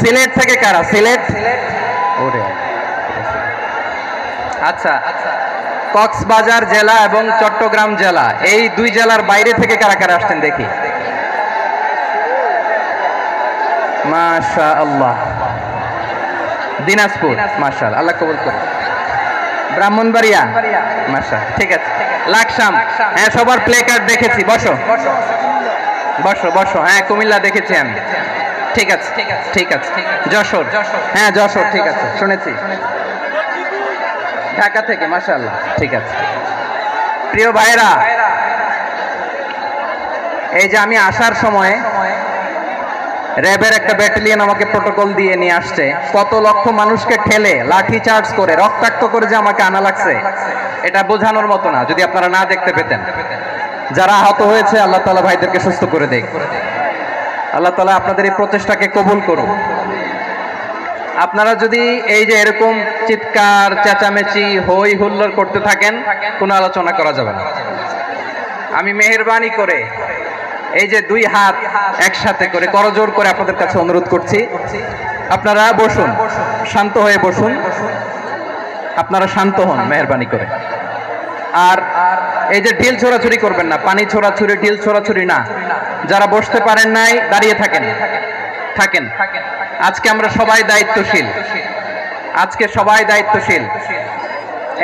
সিলেট থেকে কারা? সিলেট, ওরে আচ্ছা। কক্সবাজার জেলা এবং চট্টগ্রাম জেলা, এই দুই জেলার বাইরে থেকে কারা কারা আসছেন দেখি। মাশাআল্লাহ। দিনাজপুর, মাশাআল্লাহ, আল্লাহ কবুল করুন। ব্রাহ্মণবাড়িয়া, মাশাআল্লাহ, ঠিক আছে। লাকসাম, হ্যাঁ সবার প্লে কার্ড দেখেছি, বসো বসো বসো। হ্যাঁ কুমিল্লা দেখেছি আমি, ঠিক আছে ঠিক আছে। যশোর, হ্যাঁ যশোর, ঠিক আছে, শুনেছি। ঢাকা থেকে, মাশাআল্লাহ, ঠিক আছে। প্রিয় ভাইরা, এই যে আমি আসার সময় র্যাবের একটা ব্যাটালিয়ন আমাকে প্রোটোকল দিয়ে নিয়ে আসছে, কত লক্ষ মানুষকে ঠেলে লাঠি চার্জ করে রক্তাক্ত করে যে আমাকে আনা লাগছে, এটা বোঝানোর মতো না যদি আপনারা না দেখতে পেতেন। যারা আহত হয়েছে আল্লাহ তাআলা ভাইদেরকে সুস্থ করে দেখ। আল্লাহ তাআলা আপনাদের এই প্রচেষ্টাকে কবুল করুন। আপনারা যদি এই যে এরকম চিৎকার চেঁচামেচি হই হুল্লোড় করতে থাকেন, কোনো আলোচনা করা যাবে না। আমি মেহেরবানি করে এই যে দুই হাত একসাথে করে করজোড় করে আপনাদের কাছে অনুরোধ করছি, আপনারা বসুন, শান্ত হয়ে বসুন, আপনারা শান্ত হন মেহেরবানি করে। আর এই যে ঢিল ছোড়াছুরি করবেন না, পানি ছোড়াছুরি, ঢিল ছোড়াছুরি না। যারা বসতে পারেন নাই দাঁড়িয়ে থাকেন থাকেন। আজকে আমরা সবাই দায়িত্বশীল, আজকে সবাই দায়িত্বশীল।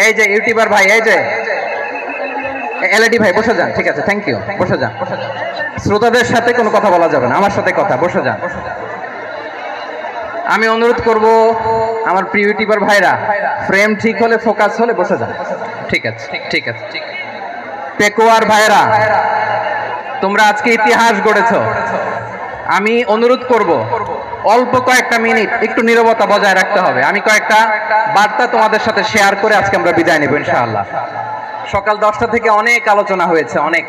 এই যে ইউটিউবার ভাই, এই যে এলইডি ভাই, বসে যান, ঠিক আছে, থ্যাংক ইউ, বসে যান। শ্রোতাদের সাথে কোনো কথা বলা যাবে না, আমার সাথে কথা, বসে যান। আমি অনুরোধ করব আমার প্রিয় ইউটিউবার ভাইরা, ফ্রেম ঠিক হলে, ফোকাস হলে বসে যান, ঠিক আছে ঠিক আছে। পেকুয়ার ভাইরা, তোমরা আজকে ইতিহাস গড়েছো। আমি অনুরোধ করব অল্প কয়েকটা মিনিট একটু নীরবতা বজায় রাখতে হবে। আমি কয়েকটা বার্তা তোমাদের সাথে শেয়ার করে আজকে আমরা বিদায় নেব ইনশাআল্লাহ। সকাল 10টা থেকে অনেক আলোচনা হয়েছে, অনেক,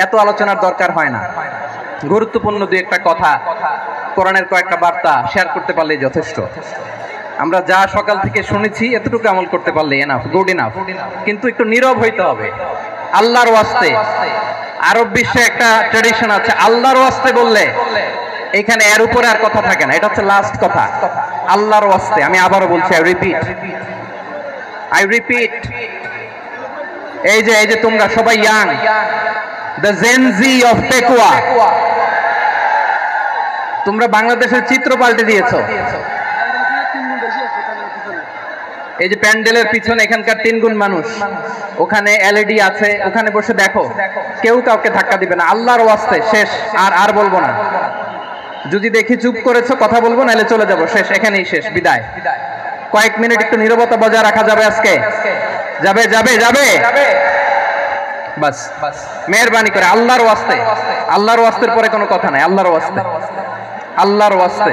এত আলোচনার দরকার হয় না। গুরুত্বপূর্ণ দুই একটা কথা, কোরআনের কয়েকটা বার্তা শেয়ার করতে পারলেই যথেষ্ট। আমরা যা সকাল থেকে শুনেছি এতটুকু আমল করতে পারলে এনাফ, গুড ইনাফ। কিন্তু একটু নীরব হইতে হবে আল্লাহর ওয়াস্তে। আরব বিশ্বে একটা ট্র্যাডিশন আছে, আল্লাহর ওয়াস্তে বললে এখানে এর উপরে আর কথা থাকে না, এটা হচ্ছে লাস্ট কথা। আল্লাহর ওয়াস্তে, আমি আবারও বলছি, আই রিপিট। এই যে তোমরা সবাই young, the Gen Z of Pekua, তোমরা বাংলাদেশের চিত্র পাল্টে দিয়েছো। এই যে প্যান্ডেলের পিছনে এখানকার 3 গুণ মানুষ, ওখানে এলইডি আছে, ওখানে বসে দেখো, কেউ কাউকে ধাক্কা দিবে না। আল্লাহর ওয়াস্তে, শেষ, আর বলবো না। যদি দেখি চুপ করেছো, কথা বলবো, নাহলে চলে যাবো, শেষ, এখানেই শেষ, বিদায়। কয়েক মিনিট একটু নীরবতা বজায় রাখা যাবে আজকে? যাবে যাবে যাবে বাস, মেহেরবানি করে আল্লাহর ওয়াস্তে। আল্লাহর ওয়াস্তের পরে কোনো কথা নাই, আল্লাহর ওয়াস্তে, আল্লাহর ওয়াস্তে।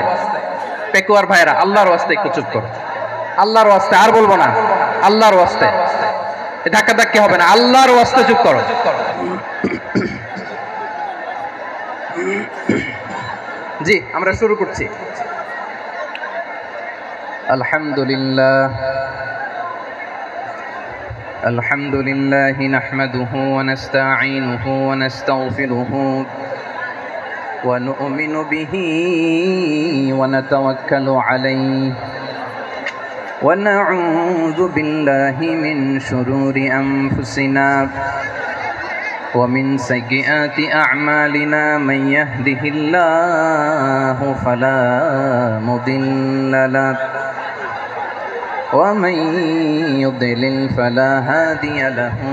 পেকুয়ার ভাইরা, আল্লাহর ওয়াস্তে একটু চুপ করো, আল্লাহর ওয়াস্তে, আর বলবো না, আল্লাহর ওয়াস্তে। ধাক্কা ধাক্কি হবে না, আল্লাহর ওয়াস্তে চুপ করো। জি, আমরা শুরু করছি। আলহামদুলিল্লাহ, আলহামদুলিল্লাহ নাহমাদুহু ওয়া নাস্তাঈনুহু ওয়া নাস্তাগফিরুহু ওয়া নু'মিনু বিহি ওয়া নাতাওয়াক্কালু আলাইহি ওয়া নাউযু বিল্লাহি মিন শুরুরি আনফুসিনা ওয়া মিন সাইয়্যাতি আ'মালিনা মান ইয়াহদিহিল্লাহু ফালা মুদিল্লা লাহু ওয়া মান ইউদ্লিল ফালা হাদিয়া লাহু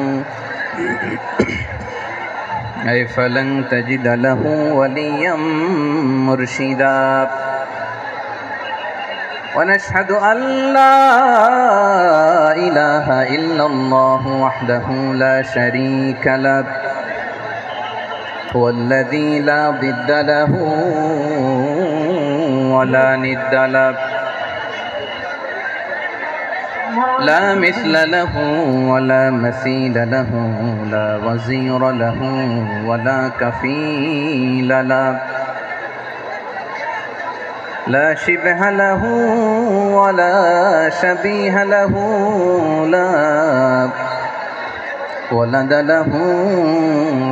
أي فلن تجد له وليا مرشدا ونشهد أن لا إله إلا الله وحده لا شريك له هو الذي لا ضد له ولا ند له لا مثل له ولا مثيل له لا وزير له ولا كفيل له لا شبه له ولا شبيه له لا ولد له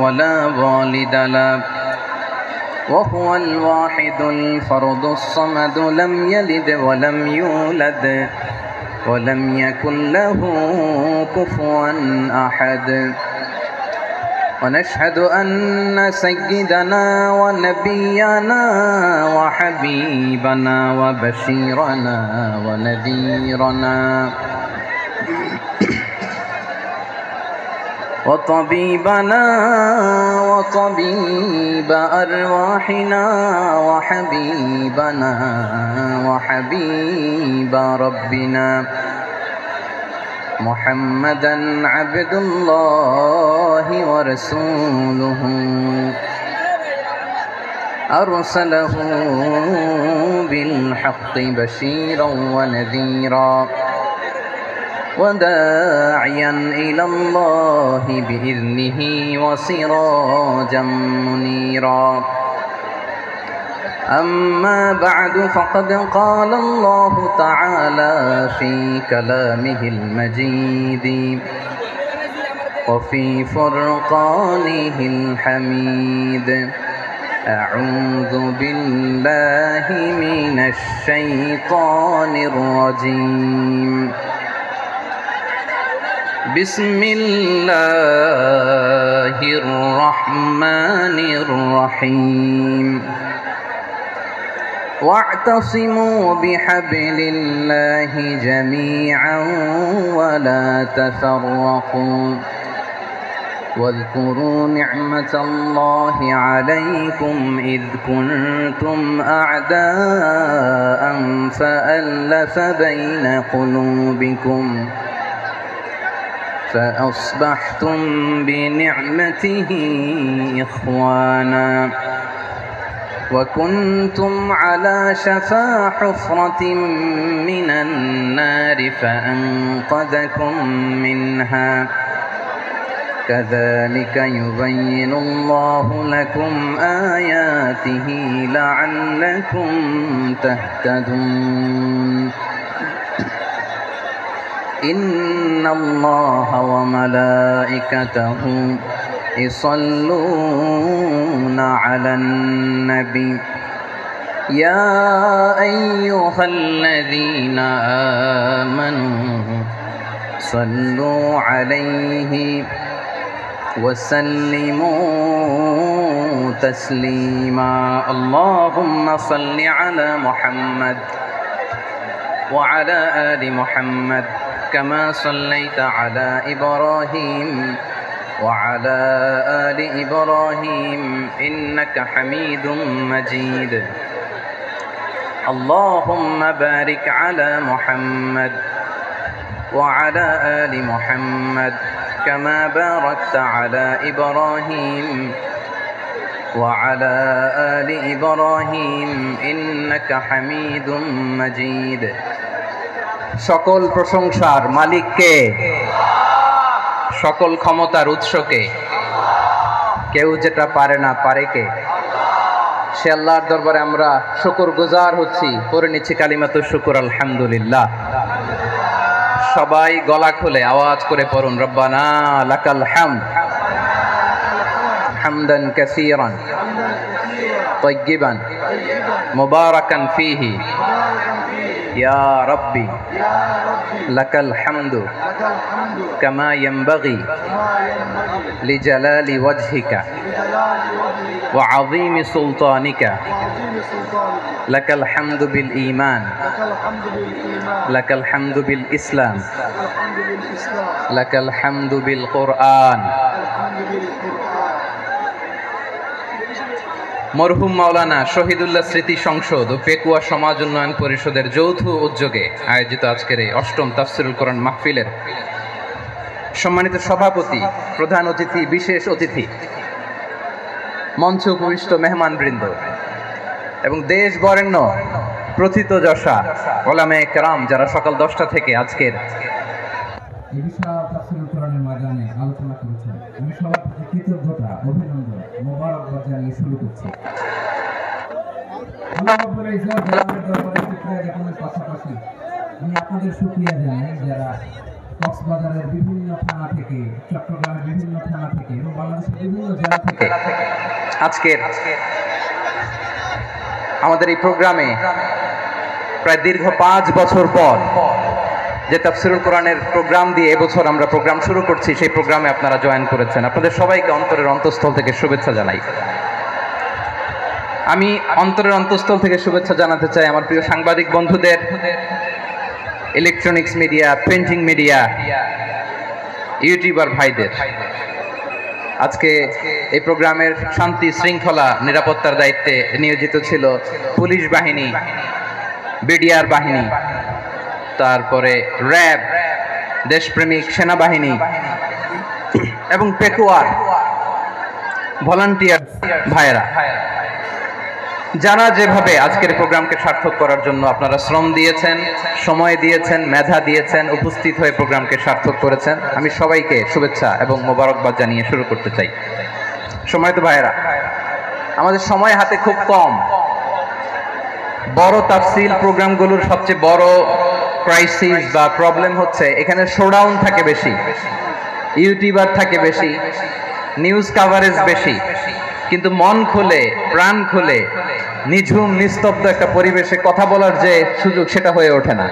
ولا والد له وهو الواحد الفرد الصمد لم يلد ولم يولد ولم يكن له كفوا أحد ونشهد أن سيدنا ونبينا وحبيبنا وبشيرنا ونذيرنا وطبيبنا وطبيب أرواحنا وحبيبنا وحبيب ربنا محمدا عبد الله ورسوله أرسله بالحق بشيرا ونذيرا وداعيا إلى الله بإذنه وسراجا منيرا أما بعد فقد قال الله تعالى في كلامه المجيد وفي فرقانه الحميد أعوذ بالله من الشيطان الرجيم بسم الله الرحمن الرحيم واعتصموا بحبل الله جميعا ولا تفرقوا واذكروا نعمة الله عليكم إذ كنتم أعداء فألف بين قلوبكم فأصبحتم بنعمته إخوانا وكنتم على شفا حفرة من النار فأنقذكم منها كذلك يبين الله لكم آياته لعلكم تهتدون إن الله وملائكته يصلون على النبي يا أيها الذين آمنوا صلوا عليه وسلموا تسليما اللهم صل على محمد وعلى آل محمد كما صليت على إبراهيم وعلى آل إبراهيم إنك حميد مجيد اللهم بارك على محمد وعلى آل محمد كما باركت على إبراهيم وعلى آل إبراهيم إنك حميد مجيد সকল প্রশংসার মালিক কে সকল ক্ষমতার উৎস কে কেউ যেটা পারে না পারে কে সে আল্লাহর দরবারে আমরা শুকরগুজার হচ্ছি পড়ে নিচ্ছি কালিমাতুশ শুকর আলহামদুলিল্লাহ সবাই গলা খুলে আওয়াজ করে পড়ুন রব্বানা লাকাল হামদ হামদান কাসীরান طيبا مباركا فيه يا ربي لك الحمد كما ينبغي لجلال وجهك وعظيم سلطانك لك الحمد بالإيمان لك الحمد بالإسلام لك الحمد بالقرآن মরহুম মাওলানা শহীদুল্লাহ স্মৃতি সংসদ ও পেকুয়া সমাজ উন্নয়ন পরিষদের যৌথ উদ্যোগে আয়োজিত আজকের এই অষ্টম তাফসিরুল কোরআন মাহফিলের সম্মানিত সভাপতি, প্রধান অতিথি, বিশেষ অতিথি, মঞ্চে উপবিষ্ট মেহমানবৃন্দ এবং দেশ বরেণ্য প্রথিতযশা ওলামায়ে কেরাম যারা সকাল 10টা থেকে আজকের এই বিশাল তাফসীরুল কোরআনের ময়দানে আলোচনা করেছেন। আমি সবার প্রতি কৃতজ্ঞতা, অভিনন্দন, মোবারকবাদ জানিয়ে শুরু করছি। আল্লাহ রাব্বুল ইজ্জত জালালের দরবারে শুকরিয়া জ্ঞাপনের পাশাপাশি আমি আপনাদের শুকরিয়া জানাই যারা কক্সবাজারের বিভিন্ন থানা থেকে, চট্টগ্রামের বিভিন্ন থানা থেকে এবং বাংলাদেশের বিভিন্ন জেলা থেকে আজকের আমাদের এই প্রোগ্রামে প্রায় দীর্ঘ 5 বছর পর যে তাফসিরুল কোরআনের প্রোগ্রাম দিয়ে এবছর আমরা প্রোগ্রাম শুরু করছি, সেই প্রোগ্রামে আপনারা জয়েন করেছেন। আপনাদের সবাইকে অন্তরের অন্তঃস্থল থেকে শুভেচ্ছা জানাই। আমি অন্তরের অন্তঃস্থল থেকে শুভেচ্ছা জানাতে চাই আমার প্রিয় সাংবাদিক বন্ধুদের, electronics media, printing media, YouTuber ভাইদের। আজকে এই প্রোগ্রামের শান্তি শৃঙ্খলা নিরাপত্তার দায়িত্বে নিয়োজিত ছিল পুলিশ বাহিনী, বিডিআর বাহিনী, তারপরে র্যাব, দেশপ্রেমিক সেনাবাহিনী এবং পেকুয়ার ভলান্টিয়ার ভাইয়েরা, যারা যেভাবে আজকের প্রোগ্রামকে সার্থক করার জন্য আপনারা শ্রম দিয়েছেন, সময় দিয়েছেন, মেধা দিয়েছেন, উপস্থিত হয়ে প্রোগ্রামকে সার্থক করেছেন, আমি সবাইকে শুভেচ্ছা এবং মোবারকবাদ জানিয়ে শুরু করতে চাই। সম্মানিত ভাইয়েরা, আমাদের সময় হাতে খুব কম। বড় তাফসিল প্রোগ্রামগুলোর সবচেয়ে বড় ক্রাইসিস বা প্রবলেম হচ্ছে এখানে শোডাউন থাকে বেশি, ইউটিউবার থাকে বেশি, নিউজ কাভারেজ বেশি, কিন্তু মন খুলে, প্রাণ খুলে, নিঝুম নিস্তব্ধ একটা পরিবেশে কথা বলার যে সুযোগ, সেটা হয়ে ওঠে না।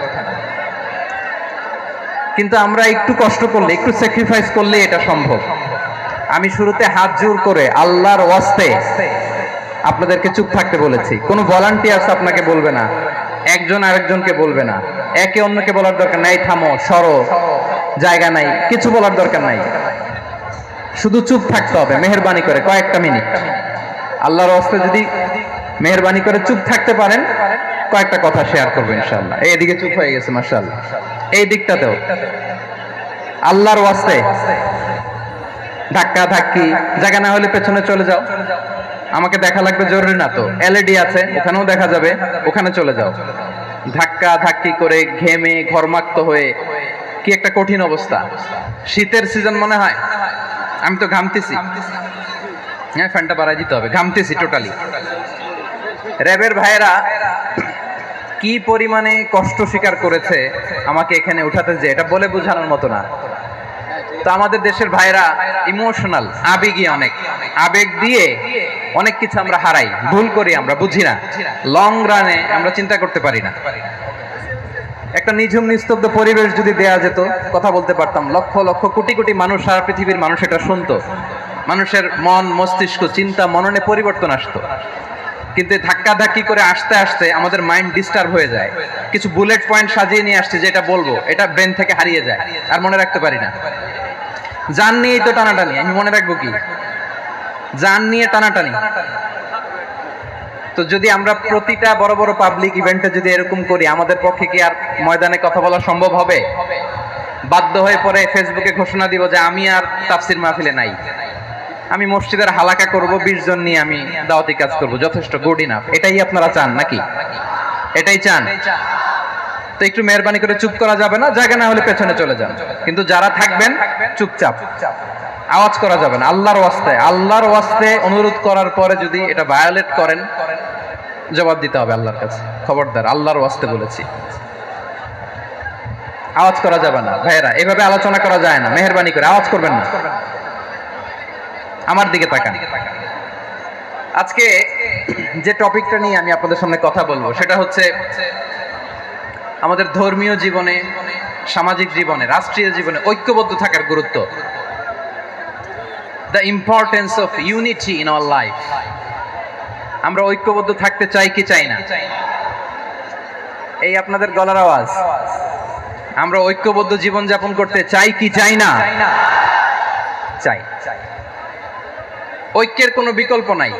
কিন্তু আমরা একটু কষ্ট করলে, একটু স্যাক্রিফাইস করলে এটা সম্ভব। আমি শুরুতে হাত জোর করে আল্লাহর ওয়াস্তে আপনাদেরকে চুপ থাকতে বলেছি। কোনো ভলান্টিয়ার্স আপনাকে বলবে না, একজন আরেকজনকে বলবে না, একে অন্যকে বলার দরকার নাই, থামো, সরো, জায়গা নাই, কিছু বলার দরকার নাই, শুধু চুপ থাকতে হবে মেহেরবানি করে কয়েকটা মিনিট। আল্লাহর ওয়াস্তে যদি মেহেরবানি করে চুপ থাকতে পারেন, কয়েকটা কথা শেয়ার করবো ইনশাআল্লাহ। এইদিকে চুপ হয়ে গেছে মাশাআল্লাহ, এই দিকটাতেও আল্লাহর ওয়াস্তে ধাক্কা ধাক্কি, জায়গা না হলে পেছনে চলে যাও। আমাকে দেখা লাগবে জরুরি না তো, এলইডি আছে, ওখানেও দেখা যাবে, ওখানে চলে যাও। ধাক্কা ধাক্কি করে ঘেমে ঘরমাক্ত হয়ে কি একটা কঠিন অবস্থা। শীতের সিজন মনে হয়, আমি তো ঘামতেছি, হ্যাঁ ফ্যানটা বাড়াই দিতে হবে, ঘামতেছি টোটালি। র্যাবের ভাইয়েরা কি পরিমাণে কষ্ট স্বীকার করেছে আমাকে এখানে উঠাতে, যে এটা বলে বোঝানোর মতো না। তো আমাদের দেশের ভাইরা ইমোশনাল, আবেগী, অনেক আবেগ দিয়ে অনেক কিছু আমরা হারাই, ভুল করি, আমরা বুঝি না, লং রানে আমরা চিন্তা করতে পারি না। একটা নিঝুম নিস্তব্ধ পরিবেশ যদি দেয়া যেত, কথা বলতে পারতাম, লক্ষ লক্ষ কোটি কোটি মানুষ, সারা পৃথিবীর মানুষ এটা শুনতো, মানুষের মন, মস্তিষ্ক, চিন্তা, মননে পরিবর্তন আসতো। কিন্তু ধাক্কা ধাক্কি করে আসতে আসতে আমাদের মাইন্ড ডিস্টার্ব হয়ে যায়। কিছু বুলেট পয়েন্ট সাজিয়ে নিয়ে আসছে, যেটা বলবো এটা ব্রেন থেকে হারিয়ে যায়, আর মনে রাখতে পারি না। জান নিয়েই তো টানাটানি, আমি মনে রাখবো কি? জান নিয়ে টানাটানি। তো যদি আমরা প্রতিটা বড় বড় পাবলিক ইভেন্টে যদি এরকম করি, আমাদের পক্ষে কি আর ময়দানে কথা বলা সম্ভব হবে? বাধ্য হয়ে পরে ফেসবুকে ঘোষণা দিব যে আমি আর তাফসির মাহফিলে নাই, আমি মসজিদের হালাকা করব, 20 জন নিয়ে আমি দাওয়াতি কাজ করব, যথেষ্ট, গুড ইনাফ। এটাই আপনারা চান নাকি? এটাই চান? তো একটু মেহরবানি করে চুপ করা যাবে না, জায়গা না হলে পেছনে চলে যান। কিন্তু যারা থাকবেন চুপচাপ, আওয়াজ করা যাবে না। আল্লাহর ওয়াস্তে, আল্লাহর ওয়াস্তে অনুরোধ করার পরে যদি এটা ভায়োলেট করেন, জবাব দিতে হবে আল্লাহর কাছে। খবরদার, আল্লাহর ওয়াস্তে বলেছি, আওয়াজ করা যাবে না। ভাইয়েরা, এভাবে আলোচনা করা যায় না, মেহরবানি করে আওয়াজ করবেন না। আমার দিকে তাকান। আজকে যে টপিকটা নিয়ে আমি আপনাদের সামনে কথা বলবো, সেটা হচ্ছে আমাদের ধর্মীয় জীবনে, সামাজিক জীবনে, রাষ্ট্রীয় জীবনে ঐক্যবদ্ধ থাকার গুরুত্ব। The importance of unity in our life. আমরা ঐক্যবদ্ধ থাকতে চাই কি চাই না? এই আপনাদের গলার আওয়াজ। আমরা ঐক্যবদ্ধ জীবন যাপন করতে চাই কি চাই না? চাই। ঐক্যের কোনো বিকল্প নাই।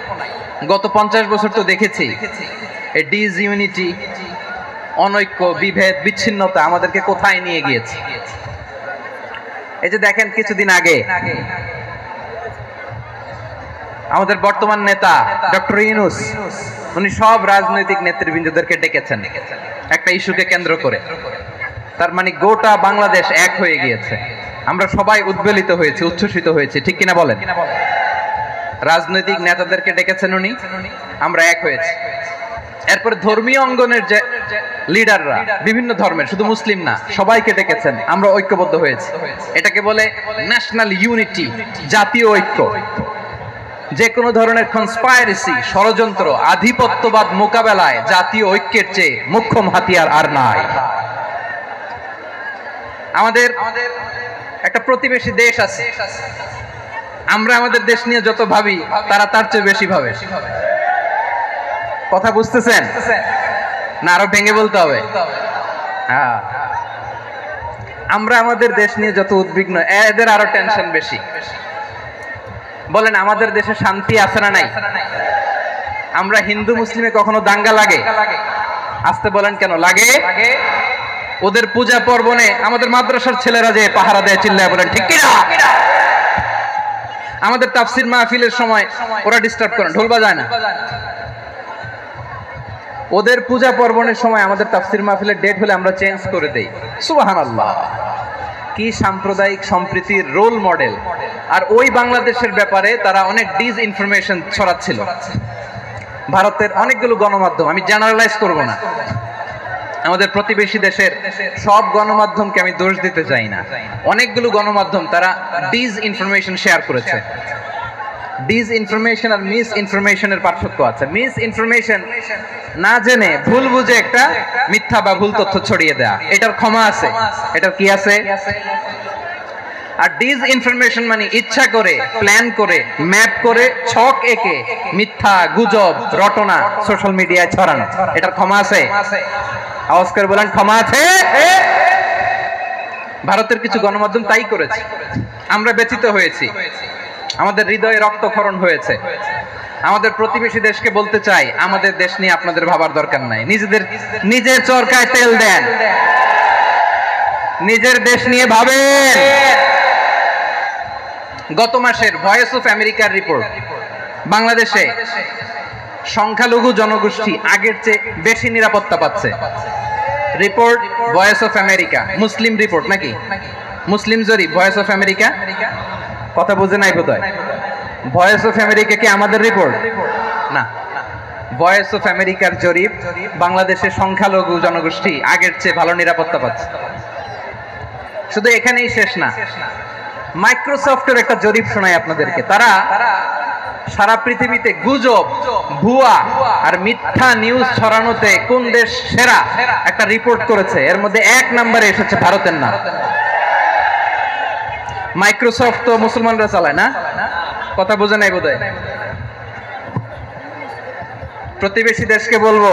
গত 50 বছর তো দেখেছি এই ডিসইউনিটি, অনৈক্য, বিভেদ, বিচ্ছিন্নতা আমাদেরকে কোথায় নিয়ে গিয়েছে। এই যে দেখেন, কিছুদিন আগে আমাদের বর্তমান নেতা ডক্টর ইউনূস, উনি সব রাজনৈতিক নেতৃবৃন্দদেরকে ডেকেছেন একটা ইস্যুকে কেন্দ্র করে। তার মানে গোটা বাংলাদেশ এক হয়ে গিয়েছে। আমরা সবাই উদ্বেলিত হয়েছি, উচ্ছ্বসিত হয়েছি, ঠিক কিনা বলেন? রাজনৈতিক নেতাদেরকে ডেকেছেন উনি, আমরা এক হয়েছি। এরপর ধর্মীয় অঙ্গনের যে লিডাররা, বিভিন্ন ধর্মের, শুধু মুসলিম না, সবাইকে ডেকেছেন, আমরা ঐক্যবদ্ধ হয়েছি। এটাকে বলে ন্যাশনাল ইউনিটি, জাতীয় ঐক্য। যে কোনো ধরনের কনস্পাইরেসি, ষড়যন্ত্র, আধিপত্যবাদ মোকাবেলায় জাতীয় ঐক্যের চেয়ে মুখ্যম হাতিয়ার আর নাই। আমাদের একটা প্রতিবেশী দেশ আছে, আমরা আমাদের দেশ নিয়ে যত ভাবি তারা তার চেয়ে বেশি ভাবে। কথা বুঝতেছেন না? আরো ভেঙে বলতে হবে। হ্যাঁ, আমরা আমাদের দেশ নিয়ে যত উদ্বিগ্ন, এদের আরো টেনশন বেশি। বলেন আমাদের দেশে শান্তি আছে না নাই? আমরা হিন্দু মুসলিমে কখনো দাঙ্গা লাগে? আসতে বলেন কেন লাগে? ওদের পূজা পর্বণে আমাদের মাদ্রাসার ছেলেরা যে পাহারা দেয়, চিল্লায় বলেন ঠিক কিনা? আমাদের তাফসির মাহফিলের সময় ওরা ডিস্টার্ব করে, ঢোল বাজায় না। ওদের পূজা পর্বণের সময় আমাদের তাফসির মাহফিলের ডেট হলে আমরা চেঞ্জ করে দেই। সুবহানাল্লাহ, কি সাম্প্রদায়িক সম্প্রীতির রোল মডেল। আর ওই বাংলাদেশের ব্যাপারে তারা অনেক ডিসইনফরমেশন ছড়াচ্ছিল। ভারতের অনেকগুলো গণমাধ্যম, আমি জেনারেলাইজ করব না, আমাদের প্রতিবেশী দেশের সব গণমাধ্যমকে আমি দোষ দিতে চাই না, অনেকগুলো গণমাধ্যম তারা ডিসইনফরমেশন শেয়ার করেছে। ডিসইনফরমেশন আর মিস ইনফরমেশনের পার্থক্য আছে। মিস ইনফরমেশন না জেনে ভুল বুঝে একটা মিথ্যা বা ভুল তথ্য ছড়িয়ে দেয়া, এটার ক্ষমা আছে, এটার কি আছে? আর ডিসইনফরমেশন মানে ইচ্ছা করে, প্ল্যান করে, ম্যাপ করে, ছক এঁকে মিথ্যা, গুজব, রটনা সোশ্যাল মিডিয়ায় ছড়ানো, এটার ক্ষমা আছে? আওয়াজ করে বলেন ক্ষমা আছে? ভারতের কিছু গণমাধ্যম তাই করেছে, আমরা ব্যথিত হয়েছি, আমাদের হৃদয়ে রক্তক্ষরণ হয়েছে। আমাদের প্রতিবেশী দেশকে বলতে চাই, আমাদের দেশ নিয়ে আপনাদের ভাবার দরকার নাই, নিজের চরকায় তেল দেন, নিজের দেশ নিয়ে ভাবেন। গত মাসের ভয়েস অফ আমেরিকার রিপোর্ট, বাংলাদেশে সংখ্যালঘু জনগোষ্ঠী আগের চেয়ে বেশি নিরাপত্তা পাচ্ছে। Report voice of America, Muslim report নাকি? মুসলিম জরিপ, ভয়েস অফ আমেরিকা। কথা বুঝে নাই বোধহয়। ভয়েস অফ আমেরিকা কি আমাদের রিপোর্ট? না, ভয়েস অফ আমেরিকার জরিপ, বাংলাদেশের সংখ্যালঘু জনগোষ্ঠী আগের চেয়ে ভালো নিরাপত্তা পাচ্ছে। শুধু এখানেই শেষ না, মাইক্রোসফটের একটা জরিপ শোনাই আপনাদেরকে। তারা সারা পৃথিবীতে গুজব, ভুয়া আর মিথ্যা নিউজ ছড়ানোতে কোন দেশ সেরা একটা রিপোর্ট করেছে, এর মধ্যে 1 নম্বরে এসেছে ভারতের নাম। মাইক্রোসফট তো মুসলমানরা চালায় না? কথা বোঝে নাই বোধহয়। প্রতিবেশী দেশকে বলবো,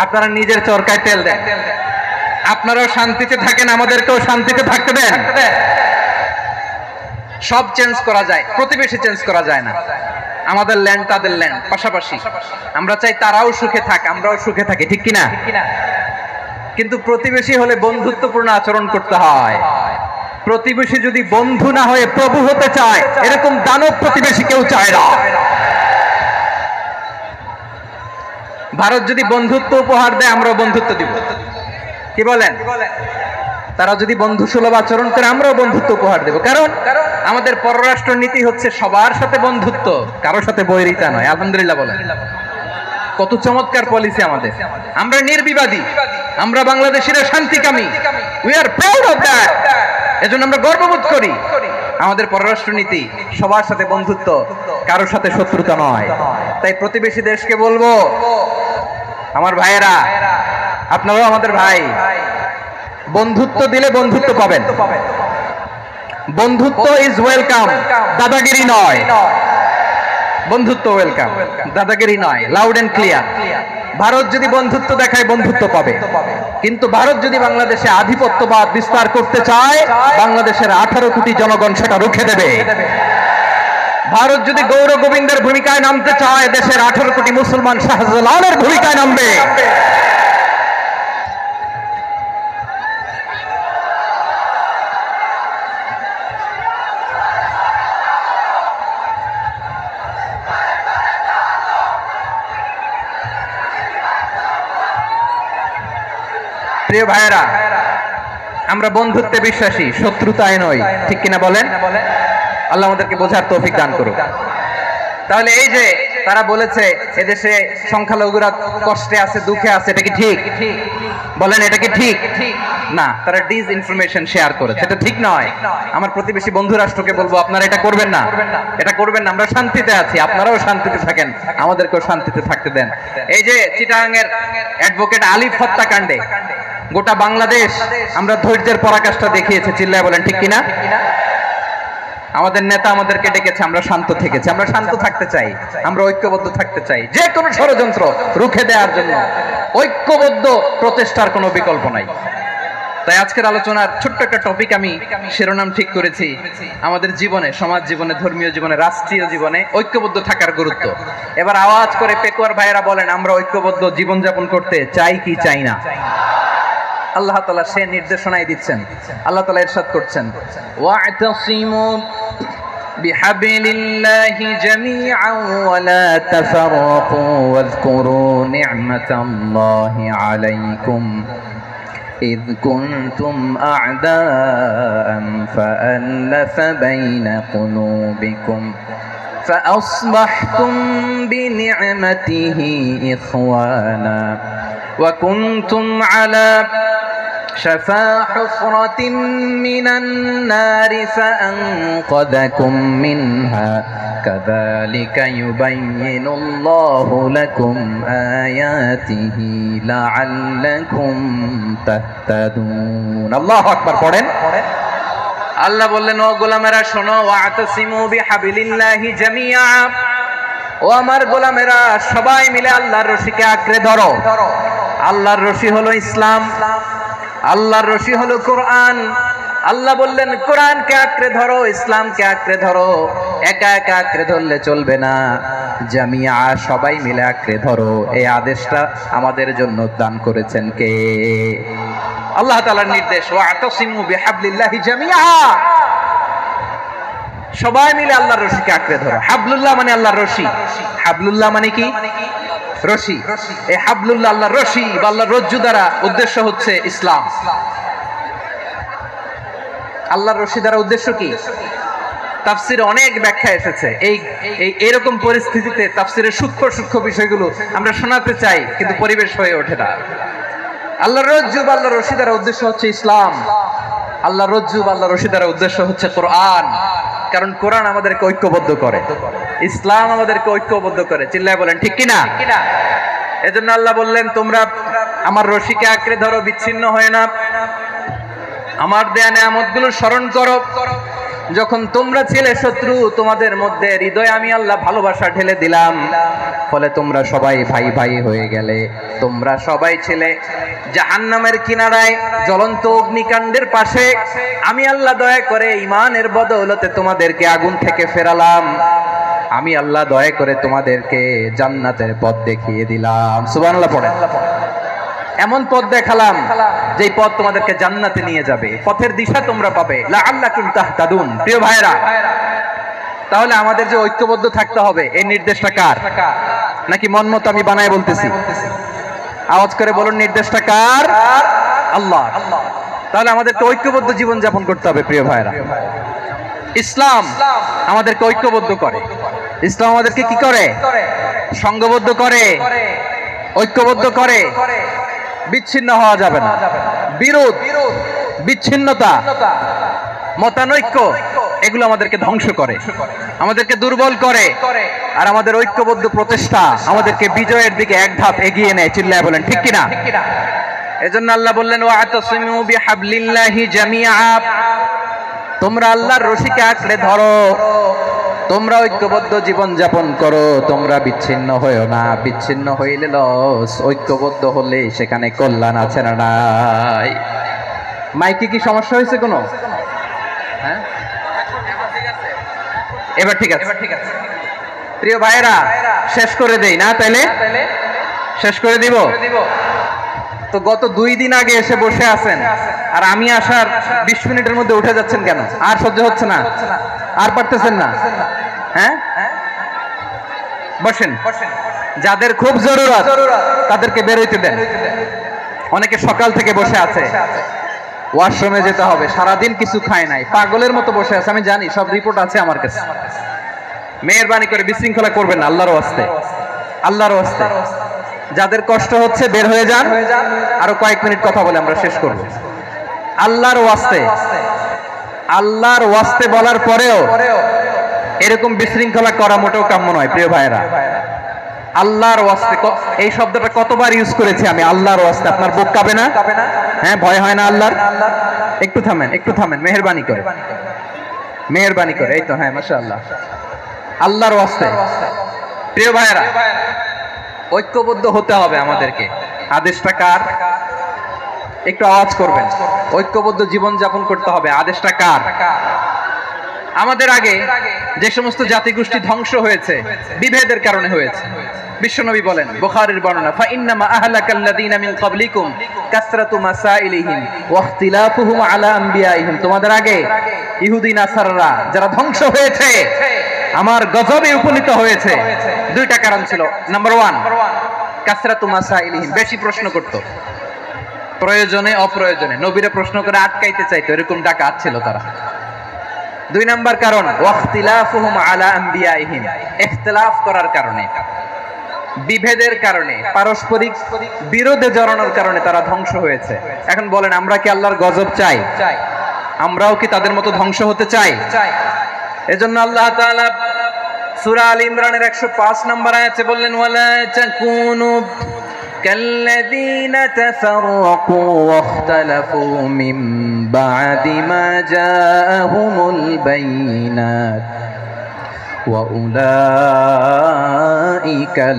আপনারা নিজের চরকায় তেল দেন, আপনারাও শান্তিতে থাকেন, আমাদেরকেও শান্তিতে থাকতে দেন। সব চেঞ্জ করা যায়, প্রতিবেশী চেঞ্জ করা যায় না। আমাদের ল্যান্ড তাদের ল্যান্ড, পাশাপাশি। আমরা চাই তারাও সুখে থাক, আমরাও সুখে থাকি, ঠিক কিনা? কিন্তু প্রতিবেশী হলে বন্ধুত্বপূর্ণ আচরণ করতে হয়। প্রতিবেশী যদি বন্ধু না হয়ে প্রভু হতে চায়, এরকম দানব প্রতিবেশী কেউ চায় না। ভারত যদি বন্ধুত্ব উপহার দেয়, আমরা বন্ধুত্ব দিব, কি বলেন? তারা যদি বন্ধু সুলভ আচরণ করে, আমরাও বন্ধুত্ব উপহার দেব। কারণ আমাদের পররাষ্ট্র নীতি হচ্ছে সবার সাথে বন্ধুত্ব, কারোর সাথে বৈরিতা নয়। আলহামদুলিল্লাহ বলেন, কত চমৎকার পলিসি আমাদের। আমরা নির্বিবাদী, আমরা বাংলাদেশিরা শান্তিকামী, we are proud of that. এজন্য আমরা গর্ববোধ করি। আমাদের পররাষ্ট্র নীতি সবার সাথে বন্ধুত্ব, কারোর সাথে শত্রুতা নয়। তাই প্রতিবেশী দেশকে বলবো, আমার ভাইয়েরা, আপনারাও আমাদের ভাই, বন্ধুত্ব দিলে বন্ধুত্ব পাবেন। বন্ধুত্ব ইজ ওয়েলকাম, দাদাগিরি নয়। বন্ধুত্ব ওয়েলকাম, দাদাগিরি নয়। Loud and clear. ভারত যদি বন্ধুত্ব দেখায়, বন্ধুত্ব পাবে। কিন্তু ভারত যদি বাংলাদেশে আধিপত্যবাদ বিস্তার করতে চায়, বাংলাদেশের 18 কোটি জনগণ সেটা রুখে দেবে। ভারত যদি গৌর গোবিন্দের ভূমিকায় নামতে চায়, দেশের 18 কোটি মুসলমান শাহজালালের ভূমিকায় নামবে। প্রিয় ভাইয়েরা, আমরা বন্ধুত্বে বিশ্বাসী, শত্রুতায় নই, ঠিক কিনা বলেন? আল্লাহ আমাদেরকে বোঝার তৌফিক দান করুক। তাহলে এই যে তারা বলেছে এদেশে সংখ্যালঘুরা কষ্টে আছে, দুঃখে আছে। এটা কি ঠিক? বলেন, এটা কি ঠিক? না, তারা ডিসইনফরমেশন শেয়ার করেছে, এটা ঠিক নয়। আমার প্রতিবেশী বন্ধু রাষ্ট্রকে বলবো, আপনারা এটা করবেন না, এটা করবেন না। আমরা শান্তিতে আছি, আপনারাও শান্তিতে থাকেন, আমাদেরকেও শান্তিতে থাকতে দেন। এই যে চিটাগাংয়ের অ্যাডভোকেট আলিফ হত্যাকাণ্ডে গোটা বাংলাদেশ আমরা ধৈর্যের পরাকাষ্ঠা দেখিয়েছে, চিল্লায় বলেন ঠিক কিনা? আমাদের নেতা আমাদেরকে ডেকেছে, আমরা শান্ত থেকেছি। আমরা শান্ত থাকতে চাই, আমরা ঐক্যবদ্ধ থাকতে চাই। যে কোনো ষড়যন্ত্র রুখে দেওয়ার জন্য ঐক্যবদ্ধ প্রচেষ্টার কোনো বিকল্প নাই। তাই আজকের আলোচনার ছোট্ট একটা টপিক আমি শিরোনাম ঠিক করেছি, আমাদের জীবনে, সমাজ জীবনে, ধর্মীয় জীবনে, রাষ্ট্রীয় জীবনে ঐক্যবদ্ধ থাকার গুরুত্ব। এবার আওয়াজ করে পেকুয়ার ভাইয়েরা বলেন, আমরা ঐক্যবদ্ধ জীবনযাপন করতে চাই কি চাই না? আল্লাহ তাআলা সে নির্দেশনাই দিচ্ছেন। আল্লাহ তাআলা ইরশাদ করছেন, ওয়া'তাসিমু বিহাবিলিল্লাহি জামিআন ওয়া লা তাফারাকু ওয়াযকুরু নি'মাতাল্লাহি আলাইকুম إذ كنتم أعداء فألف بين قلوبكم فأصبحتم بنعمته إخوانا وكنتم على شفا حفرة من النار فأنقذكم منها كذلك يبين الله لكم آياته لعلكم تهتدون الله أكبر পড়েন আল্লাহ বললেন, ও গোলামেরা শোনো, ওয়া'তাসিমু বিহাবিলিল্লাহি জামিআ, ও আমার গোলামেরা সবাই মিলে আল্লাহর রশিকে আঁকড়ে ধরো। আল্লাহর রশি হলো ইসলাম, আল্লাহর রশি হলো কোরআন। আল্লাহ বললেন কোরআনকে আঁকড়ে ধরো, ইসলামকে আঁকড়ে ধরো। একা একা আঁকড়ে ধরলে চলবে না, জামিয়া সবাই মিলে আঁকড়ে ধরো। এই আদেশটা আমাদের জন্য দান করেছেন কে? আল্লাহ তাআলার নির্দেশ, ওয়া'তাসিমু বিহাবলিল্লাহি জামিআ, সবাই মিলে আল্লাহর রশিকে আঁকড়ে ধরো। হাবলুল্লাহ মানে আল্লাহর রশি। হাবলুল্লাহ মানে কি? রশি। এই হাবলুল্লাহ আল্লাহর রশি বা আল্লাহর রজ্জু দ্বারা উদ্দেশ্য হচ্ছে ইসলাম। আল্লাহর রশি দ্বারা উদ্দেশ্য কি? তাফসিরে অনেক ব্যাখ্যা এসেছে। এই এরকম পরিস্থিতিতে তাফসিরের সূক্ষ্ম সূক্ষ্ম বিষয়গুলো আমরা শোনাতে চাই, কিন্তু পরিবেশ হয়ে ওঠে না। আল্লাহর রজ্জু বা আল্লাহর রশি দ্বারা উদ্দেশ্য হচ্ছে ইসলাম। আল্লাহর রজ্জু বা আল্লাহর রশি দ্বারা উদ্দেশ্য হচ্ছে কোরআন, কারণ কোরআন আমাদেরকে ঐক্যবদ্ধ করে, ইসলাম আমাদেরকে ঐক্যবদ্ধ করে। চিল্লায় বলেন ঠিক কিনা? এজন্য আল্লাহ বললেন, তোমরা আমার রশিকে আঁকড়ে ধরো, বিচ্ছিন্ন হয় না। আমার দেয়া নেয়ামতগুলো স্মরণ করো। যখন তোমরা ছিলে শত্রু, তোমাদের মধ্যে হৃদয়ে আমি আল্লাহ ভালোবাসা ঢেলে দিলাম, ফলে তোমরা সবাই ভাই ভাই হয়ে গেলে। তোমরা সবাই ছিলে জাহান্নামের কিনারায়, জ্বলন্ত অগ্নিকাণ্ডের পাশে। আমি আল্লাহ দয়া করে ঈমানের বদৌলতে তোমাদেরকে আগুন থেকে ফেরালাম। আমি আল্লাহ দয়া করে তোমাদেরকে জান্নাতের পথ দেখিয়ে দিলাম। সুবহানাল্লাহ পড়েন। এমন পথ দেখালাম যেই পথ তোমাদেরকে জান্নাতে নিয়ে যাবে, পথের দিশা তোমরা পাবে। লাআল্লাকুম তাহতাদুন। প্রিয় ভাইরা, তাহলে আমাদের যে ঐক্যবদ্ধ থাকতে হবে, এই নির্দেশটা কার? নাকি মন মতো আমি বানায় বলতেছি? আওয়াজ করে বলুন, নির্দেশটা কার? আল্লাহ। তাহলে আমাদেরকে ঐক্যবদ্ধ জীবন যাপন করতে হবে। প্রিয় ভাইরা, ইসলাম আমাদেরকে ঐক্যবদ্ধ করে। ইসলাম আমাদেরকে কি করে? সংঘবদ্ধ করে, ঐক্যবদ্ধ করে। বিচ্ছিন্ন হওয়া যাবে না। বিরোধ, বিচ্ছিন্নতা, মতানৈক্য, এগুলো আমাদেরকে ধ্বংস করে, আমাদেরকে দুর্বল করে। আর আমাদের ঐক্যবদ্ধ প্রচেষ্টা আমাদেরকে বিজয়ের দিকে এক ধাপ এগিয়ে নেয়। চিল্লায় বলেন ঠিক কিনা? এজন্য আল্লাহ বললেন, ওয়া'তাসিমু বিহাবলিল্লাহি জামিআ, তোমরা আল্লাহর রশিকে আঁকড়ে ধরো, তোমরা ঐক্যবদ্ধ জীবন যাপন করো, তোমরা বিচ্ছিন্ন হইও না। বিচ্ছিন্ন হইলে লস, ঐক্যবদ্ধ হলে সেখানে কল্যাণ আছে না নাই? মাইকে কি সমস্যা হয়েছে কোনো? হ্যাঁ, এবার ঠিক আছে। প্রিয় ভাইয়েরা, শেষ করে দেই না? তাইলে শেষ করে দিব। তো গত 2 দিন আগে এসে বসে আছেন, আর আমি আসার 20 মিনিটের মধ্যে উঠে যাচ্ছেন কেন? আর সহ্য হচ্ছে না? আর পারতেছেন না? হ্যাঁ, বসেন। যাদের খুব জরুরত তাদেরকে বের হইতে দেন। অনেকে সকাল থেকে বসে আছে, ওয়াশরুমে যেতে হবে, সারাদিন কিছু খায় নাই, পাগলের মতো বসে আছে। আমি জানি, সব রিপোর্ট আছে আমার কাছে। মেহেরবানি করে বিশৃঙ্খলা করবেন না, আল্লাহর ওয়াস্তে, আল্লাহর ওয়াস্তে। যাদের কষ্ট হচ্ছে বের হয়ে যান, আরো কয়েক মিনিট কথা বলে আমরা শেষ করব। আল্লাহর ওয়াস্তে, আল্লাহর ওয়াস্তে বলার পরেও এরকম বিশৃঙ্খলা করা মোটেও কাম্য নয় প্রিয় ভাইরা। আল্লাহর ওয়াস্তে, এই শব্দটা কতবার ইউজ করেছি আমি, আল্লাহর ওয়াস্তে। আপনার বুক কাঁপে না? হ্যাঁ, ভয় হয় না আল্লাহর? একটু থামেন, একটু থামেন, মেহেরবানি করে, মেহেরবানি করে। এই তো, হ্যাঁ, মাশাআল্লাহ। আল্লাহর ওয়াস্তে প্রিয় ভাইরা, ঐক্যবদ্ধ হতে হবে আমাদেরকে। আদেশটা কার? একটু আওয়াজ করবেন। ঐক্যবদ্ধ জীবন যাপন করতে হবে। আদেশটা কার? আমাদের আগে যে সমস্ত জাতিগোষ্ঠী ধ্বংস হয়েছে বিভেদের কারণে হয়েছে। বিশ্বনবী বলেন, বুখারীর বর্ণনা, ফা ইন্নামা আহলাকাল্লাযীনা মিন ক্বাবলিকুম কাসরাতু মাসাইলিহিম ওয়া ইখতিলাফুহুম আলা আমবিয়াইহিম। তোমাদের আগে ইহুদি নাসারারা যারা ধ্বংস হয়েছে, আমার গজবে উপনীত হয়েছে, দুইটা কারণ ছিল। নাম্বার 1, কাসরাতু মাসাইলিহিম, বেশি প্রশ্ন করত, প্রয়োজনে অপ্রয়োজনে নবীরা প্রশ্ন করে আটকাইতে চাইতো, এরকম ডাকাত ছিল তারা। 2 নাম্বার কারণ, ওয়াখতিলাফুহুম আলা আমবিয়াইহিম, ইখতিলাফ করার কারণে, বিভেদের কারণে, পারস্পরিক বিরোধে জড়ানোর কারণে তারা ধ্বংস হয়েছে। এখন বলেন, আমরা কি আল্লাহর গজব চাই? আমরাও কি তাদের মতো ধ্বংস হতে চাই? এজন্য আল্লাহ তাআলা সূরা আল ইমরানের 105 নম্বর আয়াতে বললেন, ওয়ালা তাকুনু কাল্লাযীনা তাফাররাকু ওয়াখতালাফু মিন বা'দি মা জাআহুমুল বাইয়িনাত ওয়া উলাইকা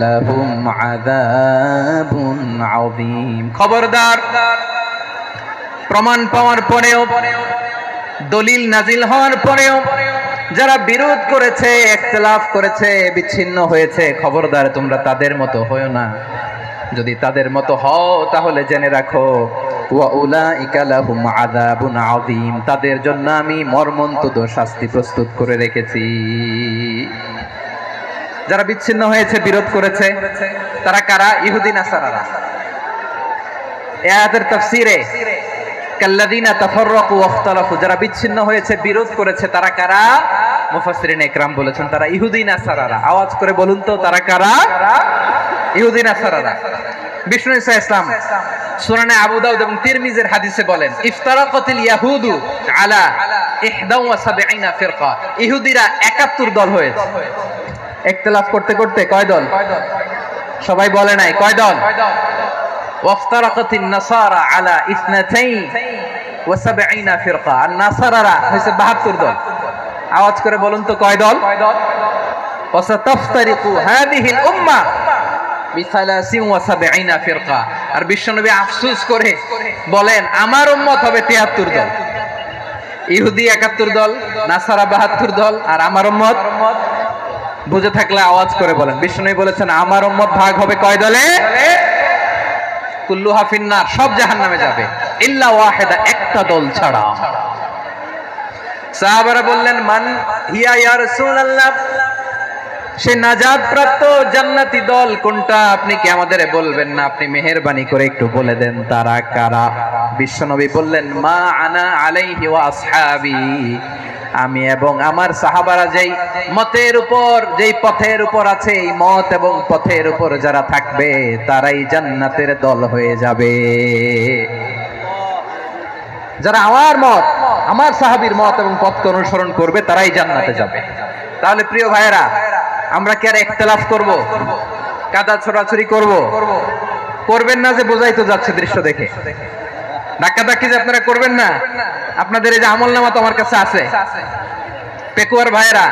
লাহুম আযাবুন আযীম। খবরদার, প্রমাণ পাওয়ার পরেও, দলিল নাজিল হওয়ার পরেও যারা বিরোধ করেছে, ইখতিলাফ করেছে, বিচ্ছিন্ন হয়েছে, খবরদার তোমরা তাদের মতো হয়ো না। যদি তাদের মতো হও তাহলে জেনে রাখো, ওয়া উলাইকা লাহুম আযাবুন আযীম, তাদের জন্য আমি মর্মন্তুদ শাস্তি প্রস্তুত করে রেখেছি। যারা বিচ্ছিন্ন হয়েছে, বিরোধ করেছে, তারা কারা? ইহুদি নাসারারা। এই আয়াতের তাফসীরে কাল্লাযীনা তাফাররাকু ওয়াখতালাফু, যারা বিচ্ছিন্ন হয়েছে, বিরোধ করেছে, তারা কারা? মুফাসসিরিনে ইকরাম বলেছেন তারা ইহুদি নাসারারা। আওয়াজ করে বলুন তো, তারা কারা? ইহুদি নাসারারা। বিষ্ণু ঈসা ইসলাম সুনানে আবু দাউদ এবং তিরমিজির হাদিসে বলেন, ইফতারাকাতিল ইয়াহুদু আলা 71 ফিরকা, ইহুদিরা 71 দল হয়েছে। ইখতিলাফ করতে করতে কয় দল? সবাই বলে নাই, কয় দল? ওয়াফতারাকাতিন নাসারা আলা 72 ফিরকা, আর নাসারারা হইছে 72 দল। আওয়াজ করে বলুন তো, কয় দল? ওয়াসাতাফতারিকু হাদিহিল উম্মাহ বি73 ফিরকা। আর বিশ্বনবী আফসোস করে বলেন, আমার উম্মত হবে 73 দল। ইহুদি 71 দল, নাসারা 72 দল, আর আমার উম্মত, বুঝে থাকলে আওয়াজ করে বলেন। বিশ্বনবী বলেছেন, আমার উম্মত ভাগ হবে কয় দলে? কুল্লুহা ফিন্নার, সব জাহান্নামে যাবে, ইল্লা ওয়াহিদা, একটা দল ছাড়া। সাহাবারা বললেন, মান হিয়া ইয়া রাসূলুল্লাহ, সে নাজাত প্রাপ্ত জান্নাতি দল কোনটা? আপনি কি আমাদের বলবেন না? আপনি মেহেরবানি করে একটু বলে দেন তারা কারা? বিশ্বনবী বললেন, মা আনা আলাইহি ওয়া আসহাবি, আমি এবং আমার সাহাবারা যেই মতের উপর, যেই পথের উপর আছে, এই মত এবং পথের উপর যারা থাকবে তারাই জান্নাতের দল হয়ে যাবে। যারা আমার মত, আমার সাহাবীর মত এবং পথকে অনুসরণ করবে তারাই জান্নাতে যাবে। তাহলে প্রিয় ভাইয়েরা, আমরা কি আর ইখতিলাফ করব? কাদা ছোড়াছুরি করব? করবেন না যে বোঝাই তো যাচ্ছে দৃশ্য দেখে। ধাক্কাধাক্কি যে আপনারা করবেন না। আপনাদের এই যে আমলনামা তো আমার কাছে আছে। পেকুয়ার ভাইয়েরা,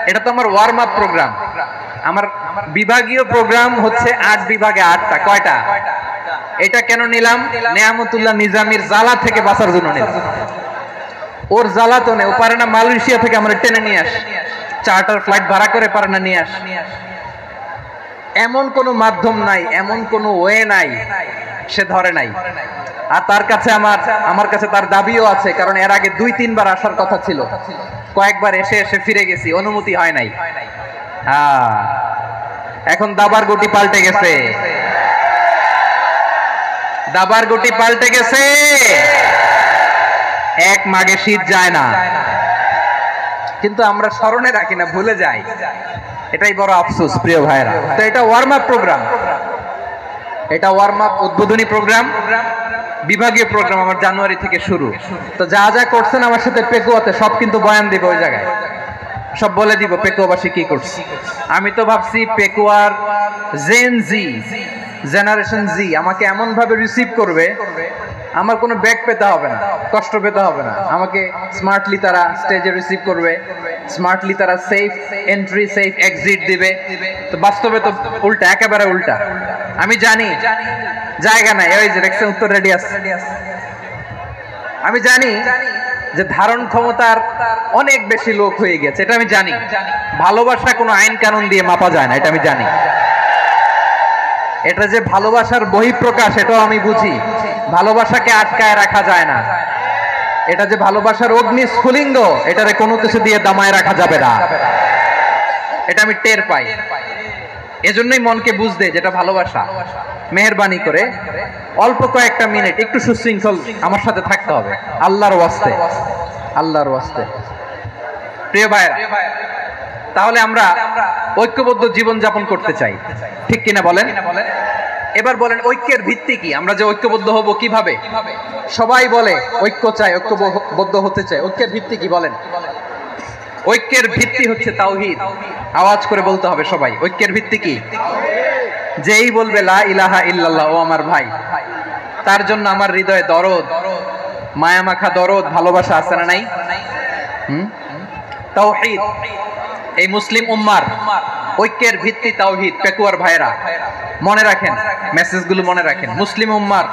এটা তো আমার ওয়ার্ম আপ প্রোগ্রাম। আমার বিভাগীয় প্রোগ্রাম হচ্ছে 8 বিভাগে 8টা। কয়টা? এটা কেন নিলাম? নেয়ামতুল্লাহ নিজামীর জ্বালা থেকে বাঁচার জন্য নিলাম। ওর জ্বালা তো নেই, ও পারে না মালয়েশিয়া থেকে আমরা টেনে নিয়ে আসি, চার্টার ফ্লাইট ভাড়া করে পারে না নিয়ে আসি। এমন কোনো মাধ্যম নাই, এমন কোনো ওয়ে নাই সে ধরে নাই। আর তার কাছে আমার কাছে তার দাবিও আছে, কারণ এর আগে 2-3 বার আসার কথা ছিল, কয়েকবার এসে ফিরে গেছি, অনুমতি হয় নাই। এখন দাবার গুটি পাল্টে গেছে, দাবার গুটি পাল্টে গেছে। এক মাগে শীত যায় না, কিন্তু আমরা স্মরণে রাখি না, ভুলে যাই। এটাই বড় আফসোস প্রিয় ভাইরা। তো এটা ওয়ার্ম আপ প্রোগ্রাম, এটা ওয়ার্ম আপ উদ্বোধনী প্রোগ্রাম, বিভাগীয় প্রোগ্রাম আমার জানুয়ারি থেকে শুরু। তো যা যা করছেন আমার সাথে পেকুয়াতে সব কিন্তু বয়ান দিব ওই জায়গায়, সব বলে দিব পেকুয়াবাসী কি করছে। আমি তো ভাবছি পেকুয়ার জেন জি, জেনারেশন জি আমাকে এমন ভাবে রিসিভ করবে, আমার কোনো ব্যাক পেতে হবে না, কষ্ট পেতে হবে না। আমাকে স্মার্টলি তারা স্টেজে রিসিভ করবে, স্মার্টলি তারা সেফ এন্ট্রি সেফ এক্সিট দিবে। তো বাস্তবে তো উল্টা, একেবারে উল্টা। আমি জানি জায়গা নাই, ওই যে দেখছেন উত্তর রেডি আছে। আমি জানি যে ধারণ ক্ষমতার অনেক বেশি লোক হয়ে গেছে, এটা আমি জানি। ভালোবাসা কোনো আইন কানুন দিয়ে মাপা যায় না, এটা আমি জানি। এটা যে ভালোবাসার বহিঃপ্রকাশ এটাও আমি বুঝি। ভালোবাসাকে আটকায় রাখা যায় না। এটা যে ভালোবাসার অগ্নি স্ফুলিঙ্গ, এটারে কোনো কিছু দিয়ে দামায় রাখা যাবে না, এটা আমি টের পাই। এজন্যই মনকে বুঝতে যেটা ভালোবাসা। মেহেরবানি করে অল্প কয়েকটা মিনিট একটু সুশৃঙ্খল আমার সাথে থাকতে হবে, আল্লাহর ওয়াস্তে, আল্লাহর ওয়াস্তে। প্রিয় ভাইরা, তাহলে আমরা ঐক্যবদ্ধ জীবন যাপন করতে চাই, ঠিক কিনা বলেন? এবার বলেন ঐক্যের ভিত্তি কি? আমরা যে ঐক্যবদ্ধ হব কিভাবে? সবাই বলে ঐক্য চাই, ঐক্যবদ্ধ হতে চাই। ঐক্যের ভিত্তি কি বলেন? ঐক্যের ভিত্তি হচ্ছে তাওহীদ। আওয়াজ করে বলতে হবে সবাই, ঐক্যের ভিত্তি কি? যেই বলবে লা ইলাহা ইল্লাল্লাহ, ও আমার ভাই, তার জন্য আমার হৃদয়ে দরদ, মায়ামাখা দরদ, ভালোবাসা আছে না নাই? তাওহীদ। এই মুসলিম উম্মার ঐক্যের ভিত্তি তাওহীদ। পেকুয়ার ভাইরা মনে রাখেন, মেসেজগুলো মনে রাখেন। মুসলিম উম্মার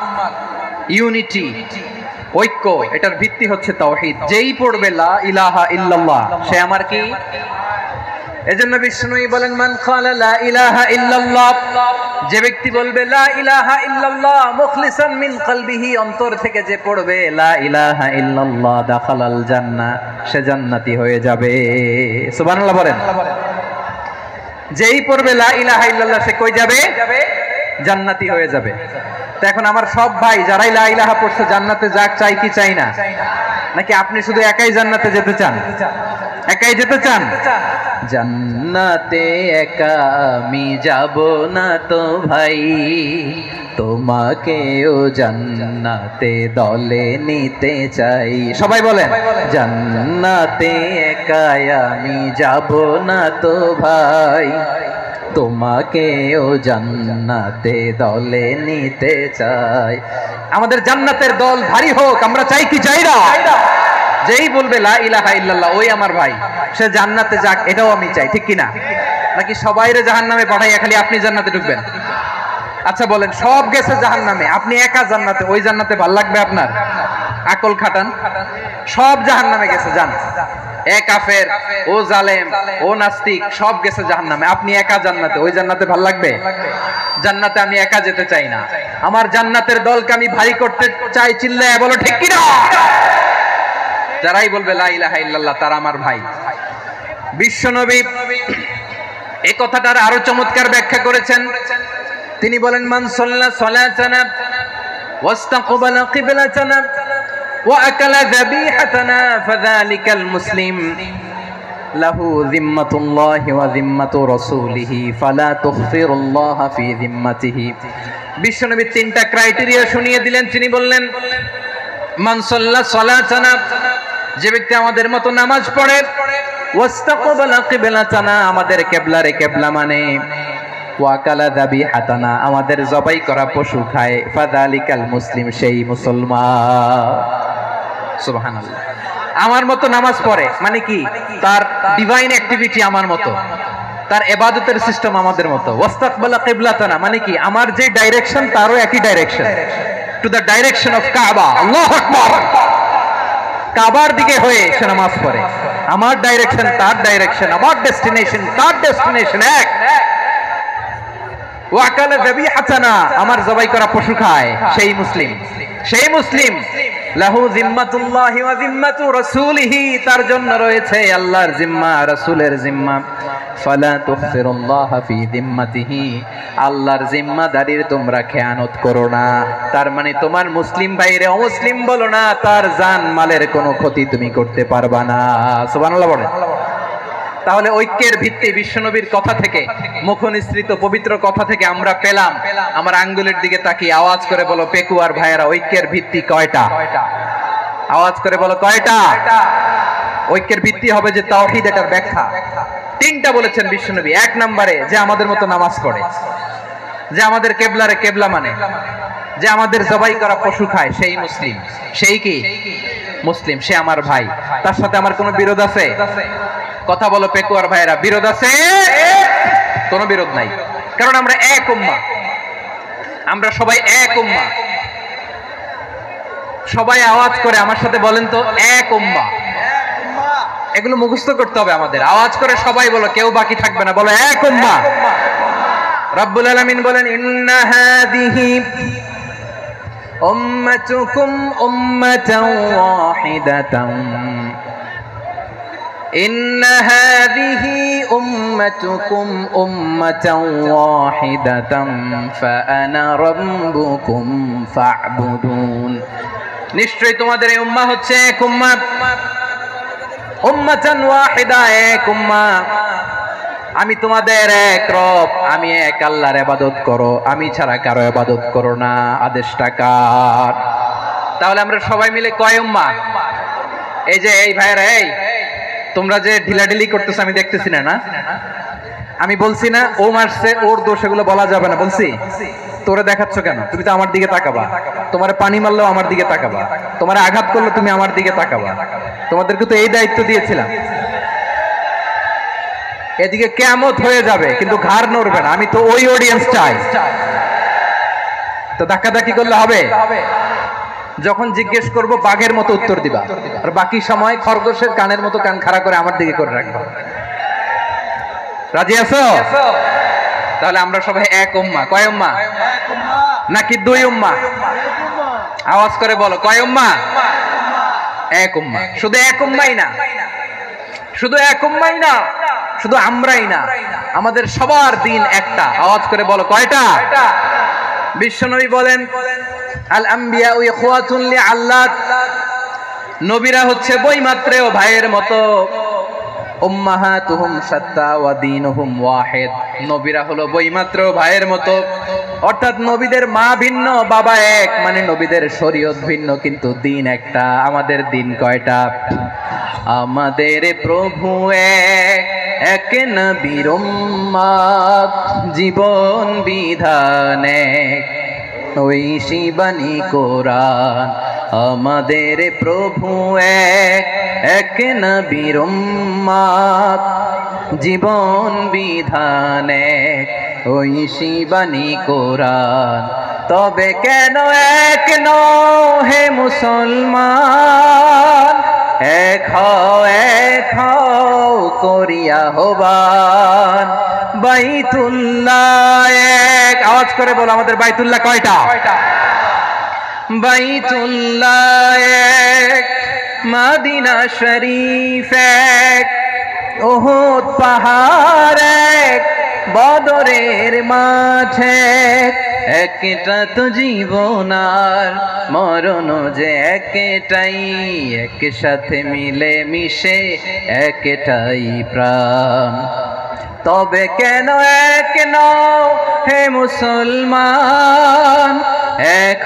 ইউনিটি, ঐক্য, এটার ভিত্তি হচ্ছে তাওহীদ। যেই পড়বে লা ইলাহা ইল্লাল্লাহ, সে আমার কি? এজন্য বিষ্ণুই বলেন মান ক্বালা লা ইলাহা ইল্লাল্লাহ, যে ব্যক্তি বলবে লা ইলাহা ইল্লাল্লাহ মুখলিসান মিন কলবিহি, অন্তর থেকে যে পড়বে লা ইলাহা ইল্লাল্লাহ, দাখালাল জান্নাহ, সে জান্নাতি হয়ে যাবে। সুবহানাল্লাহ বলেন। যেই পড়বে লা ইলাহা ইল্লাল্লাহ, সে কই যাবে? জান্নাতি হয়ে যাবে। তো এখন আমার সব ভাই যারাই লা ইলাহা পড়ছে জান্নাতে যাক, চাই কি চাই না? নাকি আপনি শুধু একাই জান্নাতে যেতে চান? একাই যেতে চান? জান্নাতে একা আমি যাব না তো ভাই, তোমাকেও জান্নাতে দলে নিতে চাই। সবাই বলেন জান্নাতে একা আমি যাব না তো ভাই, তোমাকেও জান্নাতে দলে নিতে চাই। আমাদের জান্নাতের দল ভারী হোক, আমরা চাই কি চাই না? যেই বলবে লা ইলাহা ইল্লাল্লাহ, ওই আমার ভাই, সে জান্নাতে যাক, এটাও আমি চাই, ঠিক কিনা? নাকি সবাইরে জাহান্নামে পাঠাইয়া খালি আপনি জান্নাতে ঢুকবেন? আচ্ছা বলেন, সব গেছে জাহান্নামে, আপনি একা জান্নাতে, ওই জান্নাতে ভাল লাগবে আপনার? আকল খাটান। সব জাহান্নামে গেছে, যান। এ কাফের, ও জালেম, ও নাস্তিক, সব গেছে জাহান্নামে, আপনি একা জান্নাতে, ওই জান্নাতে ভাল লাগবে? জান্নাতে আমি একা যেতে চাই না, আমার জান্নাতের দলকে আমি ভারী করতে চাই। চিল্লায় বলো ঠিক কিনা? যারাই বলবে লা ইলাহা ইল্লাল্লাহ, তারা আমার ভাই। বিশ্বনবী এই কথাটার আরো চমৎকার ব্যাখ্যা করেছেন। তিনি বলেন মান সাল্লা সালাতানা ওয়াস্তাকবালা কিবলাতানা ওয়া আকালা যাবিহাতানা ফাযালিকাল মুসলিম লাহু যিম্মাতুল্লাহি ওয়া যিম্মাতু রাসূলিহি ফালা তুখফিরুল্লাহা ফি যিম্মাতিহি। বিশ্বনবী তিনটা ক্রাইটেরিয়া শুনিয়ে দিলেন। তিনি বললেন মান সাল্লা সালাতানা, যে ব্যক্তি আমাদের মতো নামাজ পড়ে, ওয়াস্তাকবালা কিবলাতানা, আমাদের কিবলারে কিবলা মানে, ওয়াকালা যাবিহাতানা, আমাদের জবাই করা পশু খায়, ফাযালিকাল মুসলিম, সেই মুসলমান। সুবহানাল্লাহ। আমার মতো নামাজ পড়ে মানে কি? তার ডিভাইন অ্যাক্টিভিটি আমার মতো, তার ইবাদতের সিস্টেম আমাদের মতো। ওয়াস্তাকবালা কিবলাতানা মানে কি? আমার যে ডাইরেকশন তারও একই direction, to the direction of কাবা। আল্লাহু আকবার। কাবার দিকে হয়ে সে নামাজ পড়ে। আমার ডাইরেকশন তার ডাইরেকশন, আমার ডেস্টিনেশন তার ডেস্টিনেশন এক। ওয়াকালা যাবিহাতানা, আমার জবাই করা পশু খায়, সেই মুসলিম। সেই মুসলিম লাহু যিম্মাতুল্লাহি ওয়া যিম্মাতু রাসূলিহি, তার জন্য রয়েছে আল্লাহর জিম্মা, রাসূলের জিম্মা। ফালা তুখফিরুল্লাহা ফি যিম্মাতিহি, আল্লাহর জিম্মাদারির তোমরা খেয়ানত করো না। তার মানে তোমার মুসলিম ভাইরে অমুসলিম বলো না, তার জান মালের কোনো ক্ষতি তুমি করতে পারবা না। সুবহানাল্লাহ বলেন। তাহলে ঐক্যের ভিত্তি বিশ্বনবীর কথা থেকে, মুখনিসৃত পবিত্র কথা থেকে আমরা পেলাম। আমার আঙ্গুলের দিকে তাকিয়ে আওয়াজ করে বলো পেকুয়ার ভাইয়েরা, ঐক্যের ভিত্তি কয়টা? আওয়াজ করে বলো কয়টা? ঐক্যের ভিত্তি হবে যে তাওহীদ, এটার ব্যাখ্যা তিনটা বলেছেন বিশ্বনবী। এক নম্বরে যে আমাদের মতো নামাজ পড়ে, যে আমাদের কেবলারে কেবলা মানে, যে আমাদের জবাই করা পশু খায়, সেই মুসলিম। সেই কি মুসলিম? সে আমার ভাই। তার সাথে আমার কোনো বিরোধ আছে? কথা বলো পেকুয়ার ভাইরা, বিরোধ আছে? কোনো বিরোধ নাই, কারণ আমরা এক উম্মাহ, আমরা সবাই এক উম্মাহ। সবাই আওয়াজ করে আমার সাথে বলেন তো, এক উম্মাহ। এগুলো মুখস্থ করতে হবে আমাদের। আওয়াজ করে সবাই বলো, কেউ বাকি থাকবে না, বলো এক উম্মাহ। রব্বুল আলামিন বলেন, ইন্না হাযিহি উম্মাতুকুম উম্মাতান ওয়াহিদাতান, ইন্না হাযিহি উম্মাতুকুম উম্মাতান ওয়াহিদাতান ফাআনা রাব্বুকুম ফা'বুদুন। নিশ্চয়ই তোমাদের এই উম্মাহ হচ্ছে এক উম্মাহ, উম্মাতান ওয়াহিদা, এক উম্মাহ। আমি তোমাদের এক রব, আমি এক আল্লাহর ইবাদত করো, আমি ছাড়া কারো ইবাদত করো না। আদেশটা কার? তাহলে আমরা সবাই মিলে কয় উম্মাহ? এই যে এই ভাইরা, এই তোমরা যে ঢিলাঢিলি করতেছো আমি দেখতেছি না, না আমি বলছি না ও মারছে ওর দোষ, এগুলো বলা যাবে না। বলছি তোরে দেখাচ্ছ কেন? তুমি তো আমার দিকে তাকাবা। তোমারে পানি মারলেও আমার দিকে তাকাবা, তোমারে আঘাত করলে তুমি আমার দিকে তাকাবা। তোমাদেরকে তো এই দায়িত্ব দিয়েছিলাম। এদিকে কিয়ামত হয়ে যাবে কিন্তু ঘাড় নড়বে না। আমি তো ওই অডিয়েন্স চাই। তো ধাক্কাধাক্কি করলে হবে? যখন জিজ্ঞেস করব বাঘের মতো উত্তর দিবা, আর বাকি সময় খরগোশের কানের মতো কান খাড়া করে আমার দিকে করে রাখবা। রাজি আছো? তাহলে আমরা সবাই এক উম্মাহ। কয় উম্মাহ? নাকি দুই উম্মাহ? আওয়াজ করে বলো, কয় উম্মাহ? এক উম্মাহ। শুধু এক উম্মাহই না, শুধু এক উম্মাহই না, শুধু আমরাই না, আমাদের সবার দিন একটা। আওয়াজ করে বলো কয়টা? বিশ্বনবী বলেন, আল আম্বিয়া ইখওয়াতুন লিআল্লাত, নবীরা হচ্ছে বৈমাত্রেয় ভাইয়ের মতো। উম্মাহাতুহুম শাত্তা ওয়া দীনুহুম ওয়াহিদ, নবীরা হলো বৈমাত্রেয় ভাইয়ের মতো। অর্থাৎ নবীদের মা ভিন্ন, বাবা এক, মানে নবীদের শরীয়ত ভিন্ন কিন্তু দিন একটা। আমাদের দিন কয়টা? আমাদের প্রভু এক, এক নবীর উম্মাহ, জীবন বিধান এক, ঐশী বাণী কোরআন। আমাদের প্রভু এক, এক নবীর উম্মাহ, জীবন বিধান এক, ঐশী বাণী কোরআন। তবে কেন এক নও হে মুসলমান, এক হও করিয়া হবান। বাইতুল্লাহ এক, আওয়াজ করে বলো আমাদের বাইতুল্লাহ কয়টা? বাইতুল্লাহ এক, মদিনা শরীফ এক, উহুদ পাহাড় এক, বদরের মাঠ এক। একটা তো জীবন আর মরণ যে একটাই, একসাথে মিলে মিশে একটাই প্রাণ। তবে কেন এক নও হে মুসলমান, এক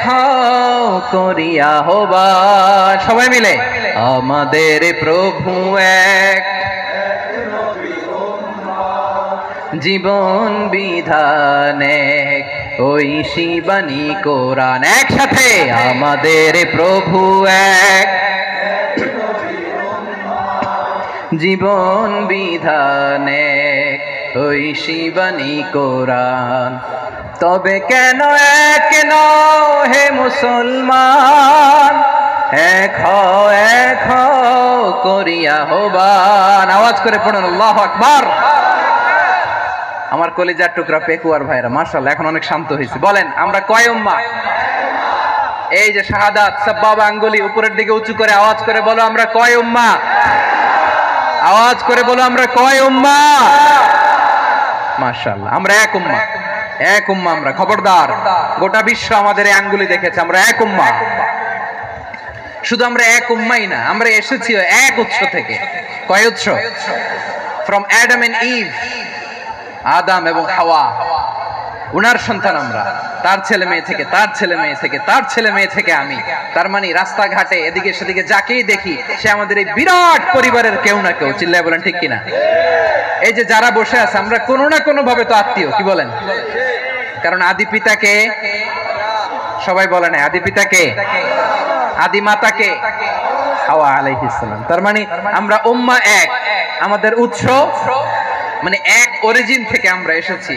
হও করিয়া হবান। সবাই মিলে আমাদের প্রভু এক, জীবন বিধান এক, ঐশী বাণী কোরআন। একসাথে আমাদের প্রভু এক, জীবন বিধান এক, ঐশী বাণী কোরআন। তবে কেন এক নও হে মুসলমান, এক হও করিয়া হবান। আওয়াজ করে পড়ুন আল্লাহু আকবার। আমার কলিজার টুকরা পেকুয়ার ভাইরা, মাশাআল্লাহ এখন অনেক শান্ত হয়েছে। বলেন আমরা কয় উম্মাহ? এই যে শাহাদাত সাব্বাবা আঙ্গুলি উপরের দিকে উঁচু করে আওয়াজ করে বলো আমরা কয় উম্মাহ? আওয়াজ করে বলো আমরা কয় উম্মাহ? মাশাআল্লাহ আমরা এক উম্মাহ, এক উম্মাহ আমরা। খবরদার, গোটা বিশ্ব আমাদের এই আঙ্গুলি দেখেছে, আমরা এক উম্মাহ। শুধু আমরা এক উম্মাই না, আমরা এসেছি এক উৎস থেকে। কয় উৎস? ফ্রম অ্যাডাম এন্ড ইভ, আদম এবং হাওয়া, উনার সন্তান আমরা, তার ছেলে মেয়ে থেকে, তার ছেলে মেয়ে থেকে, তার ছেলে মেয়ে থেকে আমি। তার মানে রাস্তাঘাটে এদিকে সেদিকে যাকেই দেখি সে আমাদের এই বিরাট পরিবারের কেউ না কেউ। চিল্লায় বলেন ঠিক কিনা? এই যে যারা বসে আছে আমরা কোনো না কোনো ভাবে তো আত্মীয়, কি বলেন? কারণ আদি পিতাকে সবাই বলে না, আদি পিতাকে, আদি মাতাকে হাওয়া আলাইহিস সালাম। তার মানে আমরা উম্মাহ এক, আমাদের উৎস মানে এক অরিজিন থেকে আমরা এসেছি।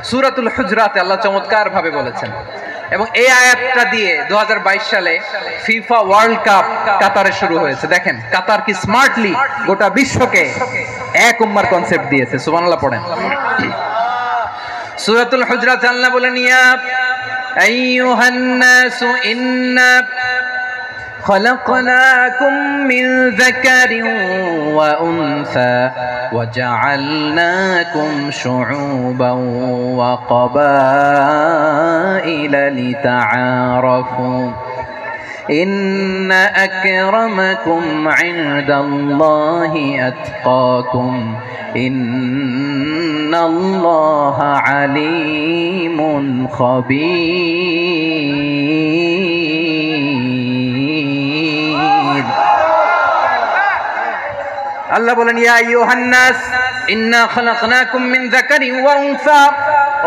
সূরাতুল হুজরাতে আল্লাহ চমৎকার ভাবে বলেছেন, এবং এই আয়াতটা দিয়ে 2022 সালে ফিফা ওয়ার্ল্ড কাপ কাতারে শুরু হয়েছে। দেখেন কাতার কি স্মার্টলি গোটা বিশ্বকে এক উম্মার কনসেপ্ট দিয়েছে। সুবহানাল্লাহ পড়েন। সূরাতুল হুজরাতে আল্লাহ বলেন, ইয়া আইয়ুহান নাসু ইন্না خلقناكم من ذكر وأنثى وجعلناكم شعوبا وقبائل لتعارفوا إن أكرمكم عند الله أتقاكم إن الله عليم خبير। আল্লাহ বলেন, ইয়া আইয়ুহান নাস ইন্না খালাকনাকুম মিন যাকারিন ওয়া উনসা,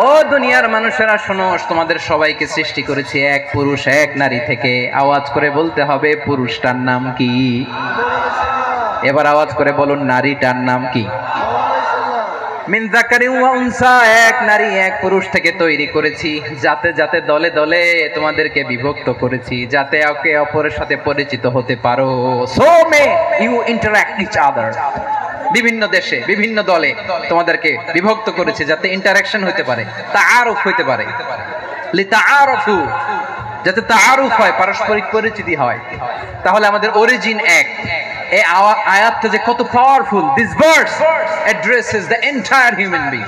ও দুনিয়ার মানুষেরা শোনো, তোমাদের সবাইকে সৃষ্টি করেছি এক পুরুষ এক নারী থেকে। আওয়াজ করে বলতে হবে পুরুষটার নাম কি? এবার আওয়াজ করে বলুন নারীটার নাম কি? মিন যাকারিন ওয়া উনসা, এক নারী এক পুরুষ থেকে তৈরি করেছি। যাতে যাতে দলে দলে তোমাদেরকে বিভক্ত করেছি, যাতে একে অপরের সাথে পরিচিত হতে পারো। So may you interact each other. বিভিন্ন দেশে বিভিন্ন দলে তোমাদেরকে বিভক্ত করেছে যাতে ইন্টারঅ্যাকশন হতে পারে, তাআরুফ হতে পারে। লিতাআরফু, যাতে তাআরুফ হয়, পারস্পরিক পরিচিতি হয়। তাহলে আমাদের অরিজিন এক। এই আয়াতটা যে কত powerful! This verse addresses the entire human being.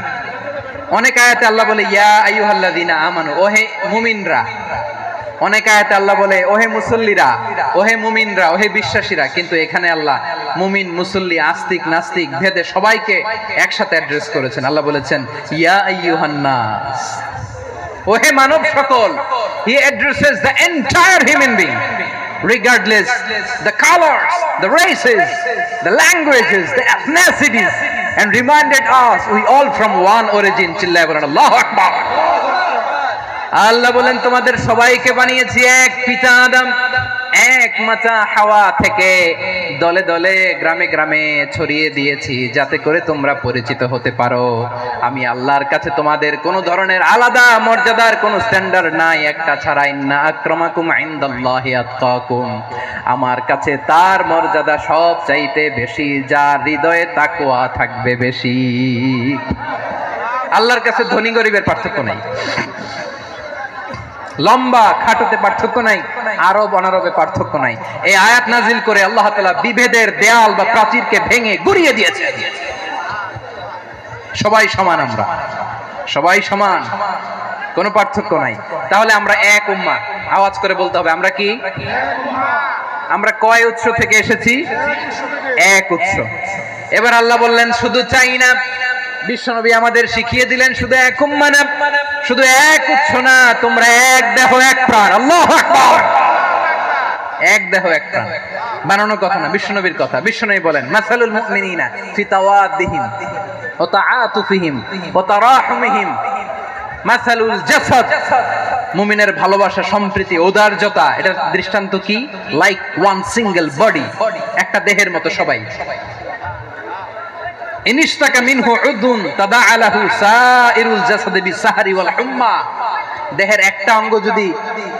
অনেক আয়াতে আল্লাহ বলে ইয়া আইয়ুহাল্লাযীনা আমানু, ওহে মুমিনরা। অনেক আয়াতে আল্লাহ বলে ওহে মুসল্লিরা, ওহে মুমিনরা, ওহে বিশ্বাসীরা। কিন্তু এখানে আল্লাহ মুমিন মুসল্লি আস্তিক নাস্তিক ভেদে সবাইকে একসাথে অ্যাড্রেস করেছেন। আল্লাহ বলেছেন ইয়া আইয়ুহান নাস, ওহে মানব সকল। হি addresses the entire human being regardless the colors, the races, the languages, the ethnicities, and reminded us we all from one origin. চিল্লায় বলেন আল্লাহু আকবার। আল্লাহ বলেন তোমাদের সবাইকে বানিয়েছি এক পিতা আদম, এক মাতা হাওয়া থেকে। দলে দলে গ্রামে গ্রামে ছড়িয়ে দিয়েছি যাতে করে তোমরা পরিচিত হতে পারো। আমি আল্লাহর কাছে তোমাদের কোনো ধরনের আলাদা মর্যাদার কোনো স্ট্যান্ডার্ড নাই, একটা ছাড়া। ইন্না আক্রামাকুম ইনদাল্লাহি আতকাকুম, আমার কাছে তার মর্যাদা সব চাইতে বেশি যার হৃদয়ে তাকওয়া থাকবে বেশি। আল্লাহর কাছে ধনী গরিবের পার্থক্য নাই, লম্বা খাটোতে পার্থক্য নাই, আরব অনারবে পার্থক্য নাই। এই আয়াত নাজিল করে আল্লাহ তাআলা বিভেদের দেয়াল বা প্রাচীরকে ভেঙে গুড়িয়ে দিয়েছে। সবাই সমান, আমরা সবাই সমান, কোনো পার্থক্য নাই। তাহলে আমরা এক উম্মাহ। আওয়াজ করে বলতে হবে আমরা কি? আমরা কয় উৎস থেকে এসেছি? এক উৎস। এবার আল্লাহ বললেন শুধু চাই না, বিশ্বনবী আমাদের শিখিয়ে দিলেন শুধু এক উম্মাহ না, শুধু এক উৎস না, তোমরা এক দেহ এক প্রাণ। আল্লাহু আকবার। এক দেহ এক প্রাণ বানানোর কথা না, বিশ্বনবীর কথা। বিশ্বনবী বলেন মাসালুল মুমিনিনা ফি তাওয়াদ্দিহিম ওয়া তাআতুফিহিম ওয়া তারাহুমিহিম মাসালুল জাসাদ, মুমিনের ভালোবাসা, সম্প্রীতি, ঔদার্যতা, এটার দৃষ্টান্ত কি? লাইক ওয়ান সিঙ্গেল বডি, একটা দেহের মতো সবাই। ইনিশতাকা মিনহু উদুন তাদাআলাহু সাইরুল জাসাদি বিসাহরি ওয়াল হুম্মা, দেহের একটা অঙ্গ যদি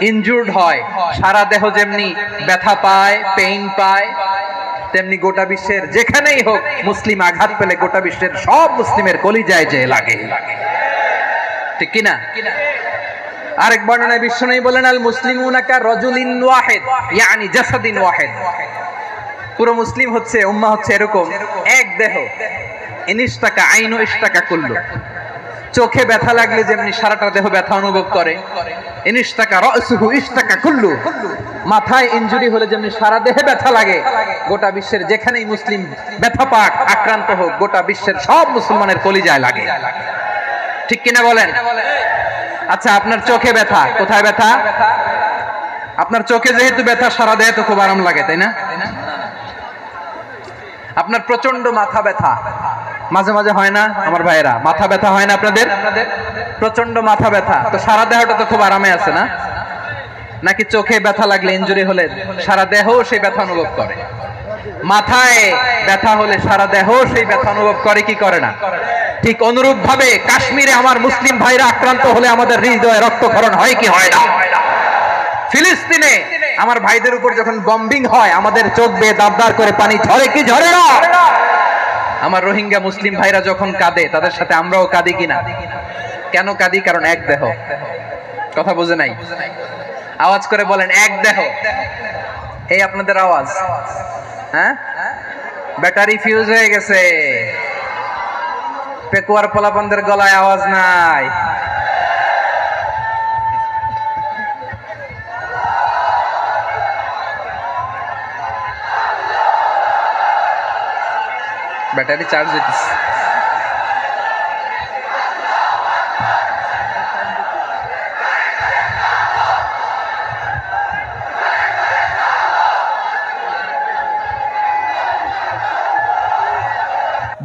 ইনজুর্ড হয় সারা দেহ যেমনি ব্যথা পায়, পেইন পায়, তেমনি গোটা বিশ্বের যেখানেই হোক মুসলিম আঘাত পেলে গোটা বিশ্বের সব মুসলিমের কলিজায় যে লাগে। ঠিক কিনা? আরেক বর্ণনায় বিশ্বনবী বলেন আল মুসলিমুনা কা রাজুলিন ওয়াহিদ ইয়ানি জাসাদিন ওয়াহিদ, পুরো মুসলিম হচ্ছে, উম্মাহ হচ্ছে এরকম এক দেহ। ইনিশতাকা আইনু ইশতাকা কুল্লু, চোখে ব্যথা লাগলে যেমনি সারাটা দেহ ব্যথা অনুভব করে, ইনিশতাকা রাসুহু ইশতাকা কুল্লু, মাথায় ইনজুরি হলে যেমনি সারা দেহে ব্যথা লাগে, গোটা বিশ্বের যেখানেই মুসলিম ব্যথা পাক আক্রান্ত হোক, গোটা বিশ্বের সব মুসলমানের কলিজায় লাগে। ঠিক কিনা বলেন? আচ্ছা, আপনার চোখে ব্যথা, কোথায় ব্যথা? আপনার চোখে যেহেতু ব্যথা, সারা দেহে তো খুব আরাম লাগে, তাই না? আপনার প্রচন্ড মাথা ব্যথা মাঝে মাঝে হয় না আমার ভাইয়েরা? মাথা ব্যথা হয় না আপনাদের? প্রচন্ড মাথা ব্যথা, তো সারা দেহটা তো খুব আরামে আছে না? নাকি চোখে ব্যথা লাগলে, ইনজুরি হলে সারা দেহ সেই ব্যথা অনুভব করে? মাথায় ব্যথা হলে সারা দেহ সেই ব্যথা অনুভব করে কি করে না? ঠিক অনুরূপ ভাবে কাশ্মীরে আমার মুসলিম ভাইরা আক্রান্ত হলে আমাদের হৃদয়ে রক্তক্ষরণ হয় কি হয় না? ফিলিস্তিনে আমার ভাইদের উপর যখন বম্বিং হয়, আমাদের চোখ বেয়ে দাবদার করে পানি ঝরে কি ঝরে না? আমার রোহিঙ্গা মুসলিম ভাইরা যখন কাঁদে, তাদের সাথে আমরাও কাঁদি কিনা? কেন কাঁদি? কারণ এক দেহ। কথা বুঝে নাই? আওয়াজ করে বলেন, এক দেহ। এই আপনাদের আওয়াজ, হ্যাঁ? ব্যাটারি ফিউজ হয়ে গেছে, পেকুয়ার পোলাপানদের গলায় আওয়াজ নাই। ব্যাটারি চার্জ দিতেছে।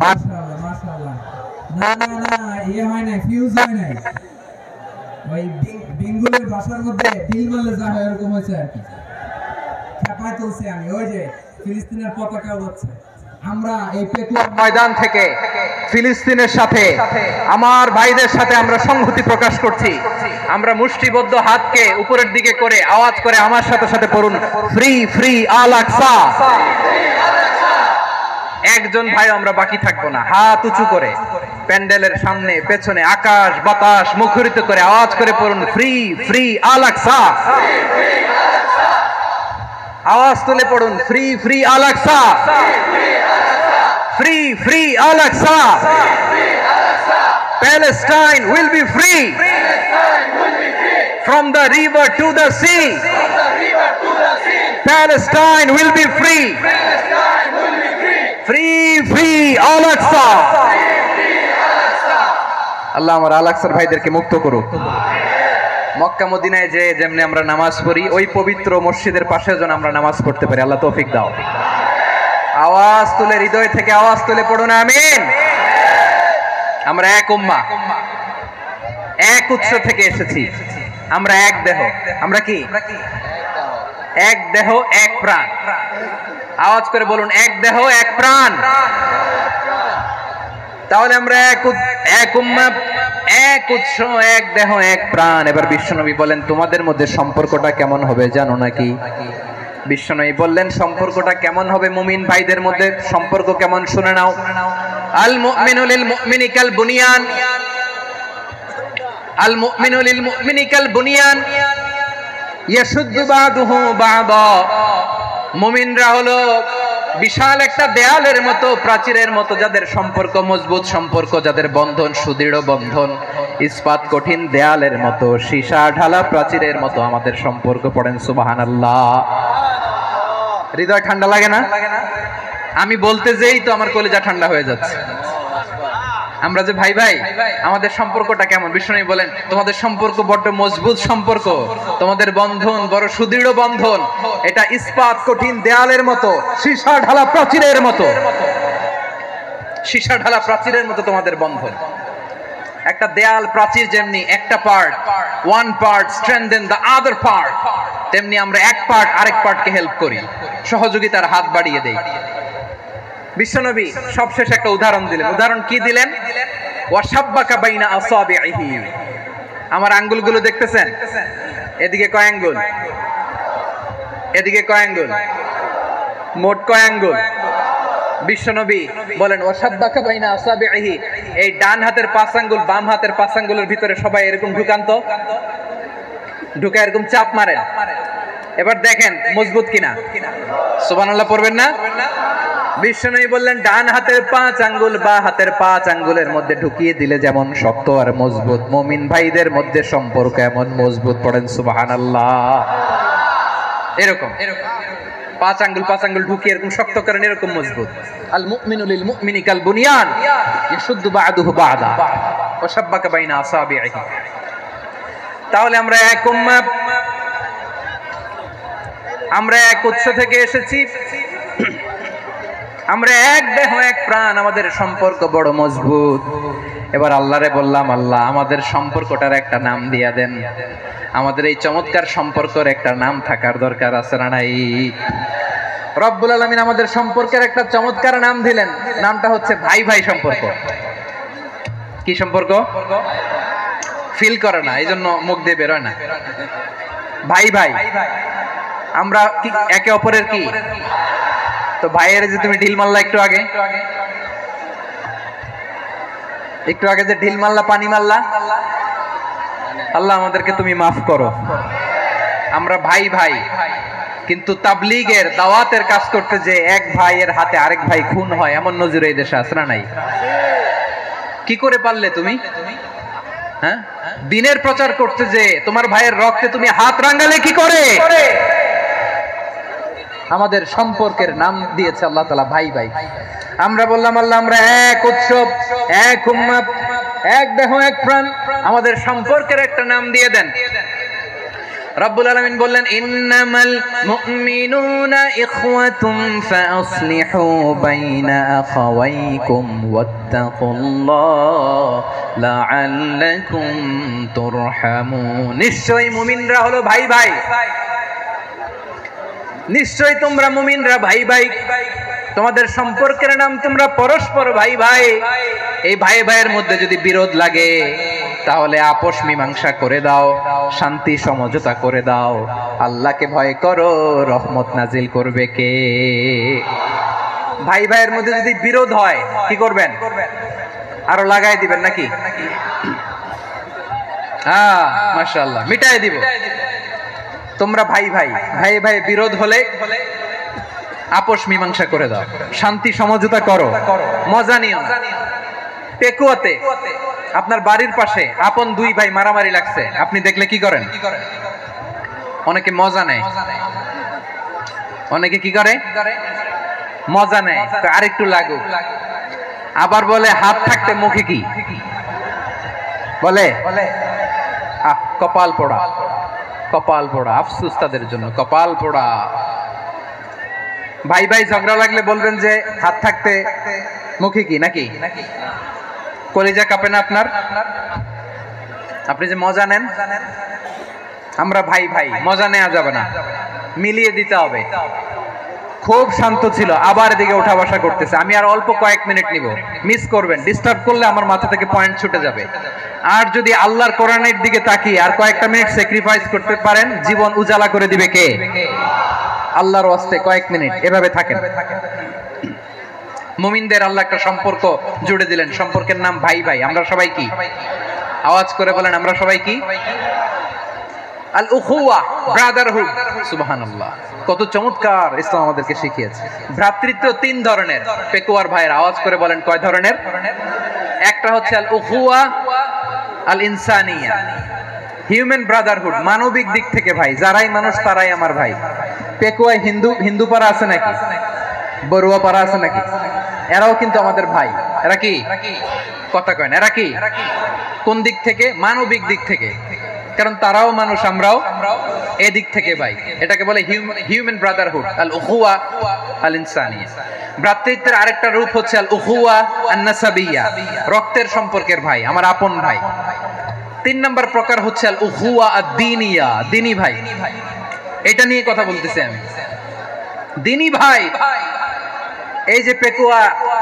মাশাআল্লাহ। না না না, ইয়ে হয় নাই, ফিউজ হয় নাই। ওই বেঙ্গলের ভাষার মধ্যে ঢিল মারলে যা হয় এরকম হয়েছে আর কি। খেপায় তুলছে আমি, ওই যে ফিলিস্তিনের পতাকা উড়াচ্ছে। আমরা এই পেকুয়ার ময়দান থেকে ফিলিস্তিনের সাথে, আমার ভাইদের সাথে আমরা সংহতি প্রকাশ করছি। আমরা মুষ্টিবদ্ধ হাতকে উপরের দিকে করে আওয়াজ করে আমার সাথে সাথে পড়ুন, ফ্রি ফ্রি আল আকসা। একজন ভাই আমরা বাকি থাকবো না, হাত উঁচু করে প্যান্ডেলের সামনে পেছনে আকাশ বাতাস মুখরিত করে আওয়াজ করে পড়ুন, ফ্রি ফ্রি আল আকসা। আওয়াজ তুলে পড়ুন, free free Al Aqsa, free free Al Aqsa. Palestine will be free from the river to the sea. Palestine will be free. Free free Al Aqsa. আল্লাহ আমার আল আকসার ভাইদেরকে মুক্ত করুক। মক্কা মদিনায় যে যেমনি আমরা নামাজ পড়ি, ওই পবিত্র মসজিদের পাশে যেন আমরা নামাজ পড়তে পারি। আল্লাহ তৌফিক দাও। আওয়াজ তুলে, হৃদয় থেকে আওয়াজ তুলে পড়ুন আমিন। আমরা এক উম্মাহ, এক উৎস থেকে এসেছি, আমরা এক দেহ। আমরা কি? এক দেহ এক প্রাণ। আওয়াজ করে বলুন, এক দেহ এক প্রাণ। তাহলে আমরা এক উম্মাহ, এক উৎস, এক দেহ এক প্রাণ। এবার বিশ্বনবী বলেন, তোমাদের মধ্যে সম্পর্কটা কেমন হবে জানো নাকি? বিশ্বনবী বললেন, সম্পর্কটা কেমন হবে মুমিন ভাইদের মধ্যে? সম্পর্ক কেমন শুনে নাও। আল মুমিনু লিল মুমিনি কাল বুনিয়ান, আল মুমিনু লিল মুমিনি কাল বুনিয়ান ইয়াশুদ্দু বাদুহু বাদা। মুমিনরা হলো বিশাল একটা দেয়ালের মতো, প্রাচীরের মতো, যাদের সম্পর্ক মজবুত সম্পর্ক, যাদের বন্ধন সুদৃঢ় বন্ধন, ইস্পাত কঠিন দেয়ালের মতো, সীসা ঢালা প্রাচীরের মতো আমাদের সম্পর্ক। পড়েন সুবহানাল্লাহ। হৃদয় ঠান্ডা লাগে না? আমি বলতে যেই তো আমার কলিজা ঠান্ডা হয়ে যাচ্ছে। আমরা যে ভাই ভাই, আমাদের সম্পর্কটা কেমন? বিষ্ণু বলেন, তোমাদের সম্পর্ক বড্ড মজবুত সম্পর্ক, তোমাদের বন্ধন বড় সুদৃঢ় বন্ধন, এটা ইস্পাত কঠিন দেয়ালের মতো, সীসা ঢালা প্রাচীরের মতো। সীসা ঢালা প্রাচীরের মতো তোমাদের বন্ধন। একটা দেয়াল প্রাচীর যেমনি একটা part, one part strengthen the other part, তেমনি আমরা এক পার্ট আরেক পার্টকে হেল্প করি, সহযোগিতার হাত বাড়িয়ে দেই। বিশ্বনবী সবশেষ একটা উদাহরণ দিলেন। উদাহরণ কি দিলেন? ওয়াশাব্বাকা বাইনা আসাবিহি। আমার আঙ্গুলগুলো দেখতেছেন? এদিকে কয় আঙ্গুল? এদিকে কয় আঙ্গুল? মোট কয় আঙ্গুল? বিশ্বনবী বলেন, ওয়াশাব্বাকা বাইনা আসাবিহি। এই ডান হাতের 5 আঙ্গুল বাম হাতের 5 আঙ্গুলের ভিতরে সবাই এরকম ঢুকান্ত, ঢুকা এরকম চাপ মারেন। এবার দেখেন মজবুত কিনা। সুবহানাল্লাহ পড়বেন না? বিশ্বনবী বললেন ডান হাতের 5 আঙ্গুল বা হাতের 5 আঙ্গুলের মধ্যে ঢুকিয়ে দিলে যেমন শক্ত আর মজবুত, মুমিন ভাইদের মধ্যে সম্পর্ক এমন মজবুত। পড়েন সুবহানাল্লাহ। এরকম 5 আঙ্গুল ঢুকিয়ে এরকম শক্ত করেন, এরকম মজবুত। আল মুমিনু লিল মুমিনি কাল বুনিয়ান ইয়াশুদ্দু বা'দুহু বা'দা ওয়া শাব্বাকা বাইনা আসাবিহি। তাহলে আমরা এক উম্মাহ, আমরা এক উৎস থেকে এসেছি, আমরা এক দেহ এক প্রাণ, আমাদের সম্পর্ক বড় মজবুত। এবার আল্লাহরে বললাম, আল্লাহ আমাদের সম্পর্কটার একটা নাম দিয়া দেন। আমাদের এই চমৎকার সম্পর্কের একটা নাম থাকার দরকার আছে না নাই? রব্বুল আলামিন আমাদের সম্পর্কের একটা চমৎকার নাম দিলেন, নামটা হচ্ছে ভাই ভাই সম্পর্ক। কি সম্পর্ক? ফিল করে না, এই জন্য মুখ দিয়ে বেরোয় না। ভাই ভাই, আমরা কি একে অপরের কি? তো ভাইয়ের যে তুমি ঢিল মারলা একটু আগে যে ঢিল মারলা, পানি মারলা, আল্লাহ আমাদেরকে তুমি মাফ করো। আমরা ভাই ভাই, কিন্তু তাবলীগের দাওয়াতের কাজ করতে যে এক ভাইয়ের হাতে আরেক ভাই খুন হয়, এমন নজির এই দেশে আছে না নাই? কি করে পারলে তুমি? হ্যাঁ, দিনের প্রচার করতে যে তোমার ভাইয়ের রক্তে তুমি হাত রাঙালে কি করে? আমাদের সম্পর্কের নাম দিয়েছে আল্লাহ তাআলা ভাই ভাই। আমরা বললাম, আল্লাহ আমরা এক উৎসব, এক উম্মাহ, এক দেহ এক প্রাণ, আমাদের সম্পর্কের একটা নাম দিয়ে দেন। রব্বুল আলামিন বললেন, ইন্নামাল মুমিনুনা ইখওয়াতুম ফাআসলিহু বাইনা আখাওয়াইকুম ওয়াত্তাকুল্লাহ লাআল্লাকুম তুরহামুন। নিশ্চয়ই মুমিনরা হলো ভাই ভাই, নিশ্চয়ই তোমরা মুমিনরা ভাই ভাই, তোমাদের সম্পর্কের নাম তোমরা পরস্পর ভাই ভাই। এই ভাই ভাইয়ের মধ্যে যদি বিরোধ লাগে তাহলে আপোষ মীমাংসা করে দাও, শান্তি সমঝোতা করে দাও। আল্লাহকে ভয় করো, রহমত নাজিল করবে কে? ভাই ভাইয়ের মধ্যে যদি বিরোধ হয় কি করবেন? আরো লাগাই দিবেন নাকি? হ্যাঁ, মাশাআল্লাহ, মিটাই দিব। তোমরা ভাই ভাই, ভাই ভাই বিরোধ হলে আপোষ মীমাংসা করে দাও, শান্তি সমঝোতা করো, মজা নিও না। পেকুয়াতে আপনার বাড়ির পাশে আপন দুই ভাই মারামারি লাগছে, আপনি দেখলে কি করেন? অনেকে মজা নেয়, অনেকে কি করে? মজা নেয়, আরেকটু লাগুক। আবার বলে হাত থাকতে মুখে কি বলে? কপাল পোড়া, কপাল পোড়া। আফসোস তাদের জন্য, কপাল পোড়া। ভাই ভাই ঝগড়া লাগলে বলবেন যে হাত থাকতে মুখে কি, নাকি? কলিজা কাঁপে না আপনার? আপনি যে মজা নেন, আমরা ভাই ভাই, মজা নেওয়া যাবে না, মিলিয়ে দিতে হবে। খুব শান্ত ছিল, আবার এদিকে উঠা বসা করতেছে। আমি আর অল্প কয়েক মিনিট নিব, মিস করবেন। ডিস্টার্ব করলে আমার মাথা থেকে পয়েন্ট ছুটে যাবে। আর যদি আল্লাহর কোরআনের দিকে তাকিয়ে আর কয়েকটা মিনিট স্যাক্রিফাইস করতে পারেন, জীবন উজালা করে দিবে কে? আল্লাহর ওয়াস্তে কয়েক মিনিট এভাবে থাকেন। মুমিনদের আল্লাহ একটা সম্পর্ক জুড়ে দিলেন, সম্পর্কের নাম ভাই ভাই। আমরা সবাই কি? আওয়াজ করে বলেন, আমরা সবাই কি? আল উখুয়া, ব্রাদারহুড। সুবহানাল্লাহ, কত চমৎকার ইসলাম আমাদেরকে শিখিয়েছে। ভ্রাতৃত্ব 3 ধরনের। পেকুয়ার ভাইয়ের আওয়াজ করে বলেন, কয় ধরনের? একটা হচ্ছে আল উখুয়া আল ইনসানিয়া, হিউম্যান ব্রাদারহুড, মানবিক দিক থেকে ভাই, যারাই মানুষ তারাই আমার ভাই। পেকুয়ায় হিন্দু পাড়া আছে নাকি? বড়ুয়া পাড়া আছে নাকি? এরাও কিন্তু আমাদের ভাই। এরা কি? কথা কয় না, এরা কি? কোন দিক থেকে? মানবিক দিক থেকে, কারণ তারাও মানুষ, আমরাও এদিক থেকে ভাই। এটাকে বলে হিউম্যান ব্রাদারহুড, আল উখুয়া আল ইনসানিয়া। ভ্রাতৃত্বের আরেকটা রূপ হচ্ছে আল উখুয়া আন নাসাবিয়া, রক্তের সম্পর্কের ভাই, আমার আপন ভাই। 3 নম্বর প্রকার হচ্ছে আল উখুয়া আদ-দীনিয়া, দ্বীনি ভাই। এটা নিয়ে কথা বলতেছি আমি, দ্বীনি ভাই। এই যে পেকুয়া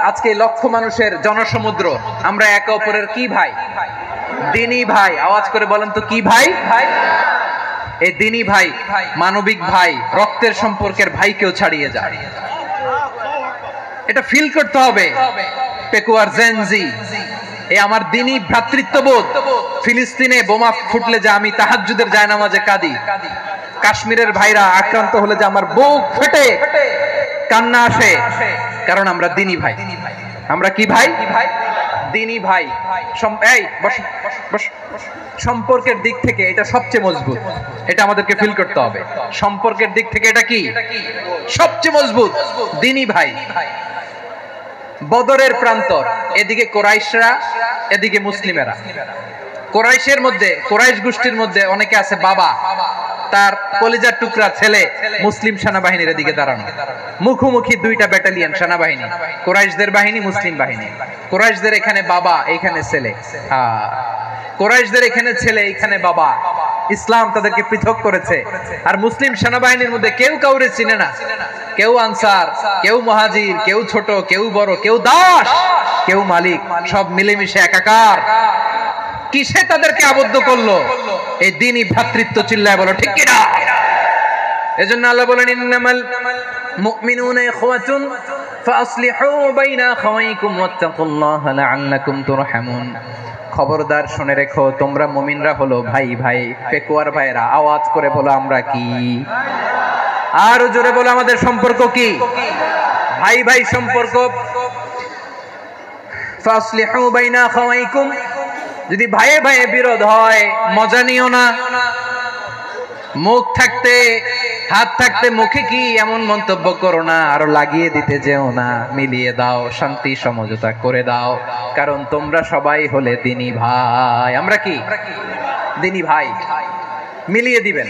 আজকে লক্ষ মানুষের জনসমুদ্র, আমরা একে অপরের কি ভাই? দ্বীনি ভাই। আওয়াজ করে বলেন তো, কি ভাই? এই দ্বীনি ভাই, মানবিক ভাই, রক্তের সম্পর্কের ভাইকেও ছাড়িয়ে যায়। এটা ফিল করতে হবে। পেকুয়ার জেনজি, এই আমার দ্বীনি ভ্রাতৃত্ববোধ। ফিলিস্তিনে বোমা ফুটলে যে আমি তাহাজ্জুদের জায়নামাজে কাঁদি, কাশ্মীরের ভাইরা আক্রান্ত হলে যে আমার বুক ফেটে, কান্না আসে, কারণ আমরা দিনী ভাই। আমরা কি ভাই? দিনী ভাই। এই বসো বসো। সম্পর্কের দিক থেকে এটা সবচেয়ে মজবুত, এটা আমাদেরকে ফিল করতে হবে। সম্পর্কের দিক থেকে এটা কি সবচেয়ে মজবুত? দিনী ভাই। বদরের প্রান্তর, এদিকে কোরাইশরা, এদিকে মুসলিমেরা। কোরাইশের মধ্যে, কোরাইশ গোষ্ঠীর মধ্যে অনেকে আছে বাবা, তার কলিজার টুকরা ছেলে মুসলিম সেনাবাহিনীর এদিকে দাঁড়ানো, মুখোমুখি দুইটা ব্যাটালিয়ন সেনাবাহিনী, কোরাইশদের বাহিনী, মুসলিম বাহিনী। কোরাইশদের এখানে বাবা, এইখানে ছেলে। কোরাইশদের এখানে ছেলে, এইখানে বাবা। ইসলাম তাদেরকে পৃথক করেছে। আর মুসলিম সেনাবাহিনীর মধ্যে কেউ কাউরে চিনে না, কেউ আনসার, কেউ মুহাজির, কেউ ছোট, কেউ বড়, কেউ দাস, কেউ মালিক, সব মিলেমিশে একাকার। কিসে তাদেরকে আবদ্ধ করলো? এই দ্বীনি ভ্রাতৃত্ব। চিল্লায় বলো ঠিক কিনা? এজন্য আল্লাহ বলেন, ইন্নামাল মুমিনুনা ইখওয়াতুন ফাসলিহু বাইনা আখাওয়াইকুম ওয়াত্তাকুল্লাহা লাআল্লাকুম তুরহামুন। খবরদার শুনে রেখো, তোমরা মুমিনরা হলো ভাই ভাই। পেকুয়ার ভাইরা আওয়াজ করে বলো আমরা কি? আর জোরে বলো আমাদের সম্পর্ক কি? ভাই ভাই সম্পর্ক। ফাসলিহু বাইনা আখাওয়াইকুম, যদি ভাইয়ে ভাইয়ে বিরোধ হয় মজা নিও না। মুখ থাকতে, হাত থাকতে মুখে কি এমন মন্তব্য করো না, আরো লাগিয়ে দিতে যেও না। মিলিয়ে দাও, শান্তি সমঝোতা করে দাও, কারণ তোমরা সবাই হলে দিনী ভাই। আমরা কি? দিনী ভাই। মিলিয়ে দিবেন।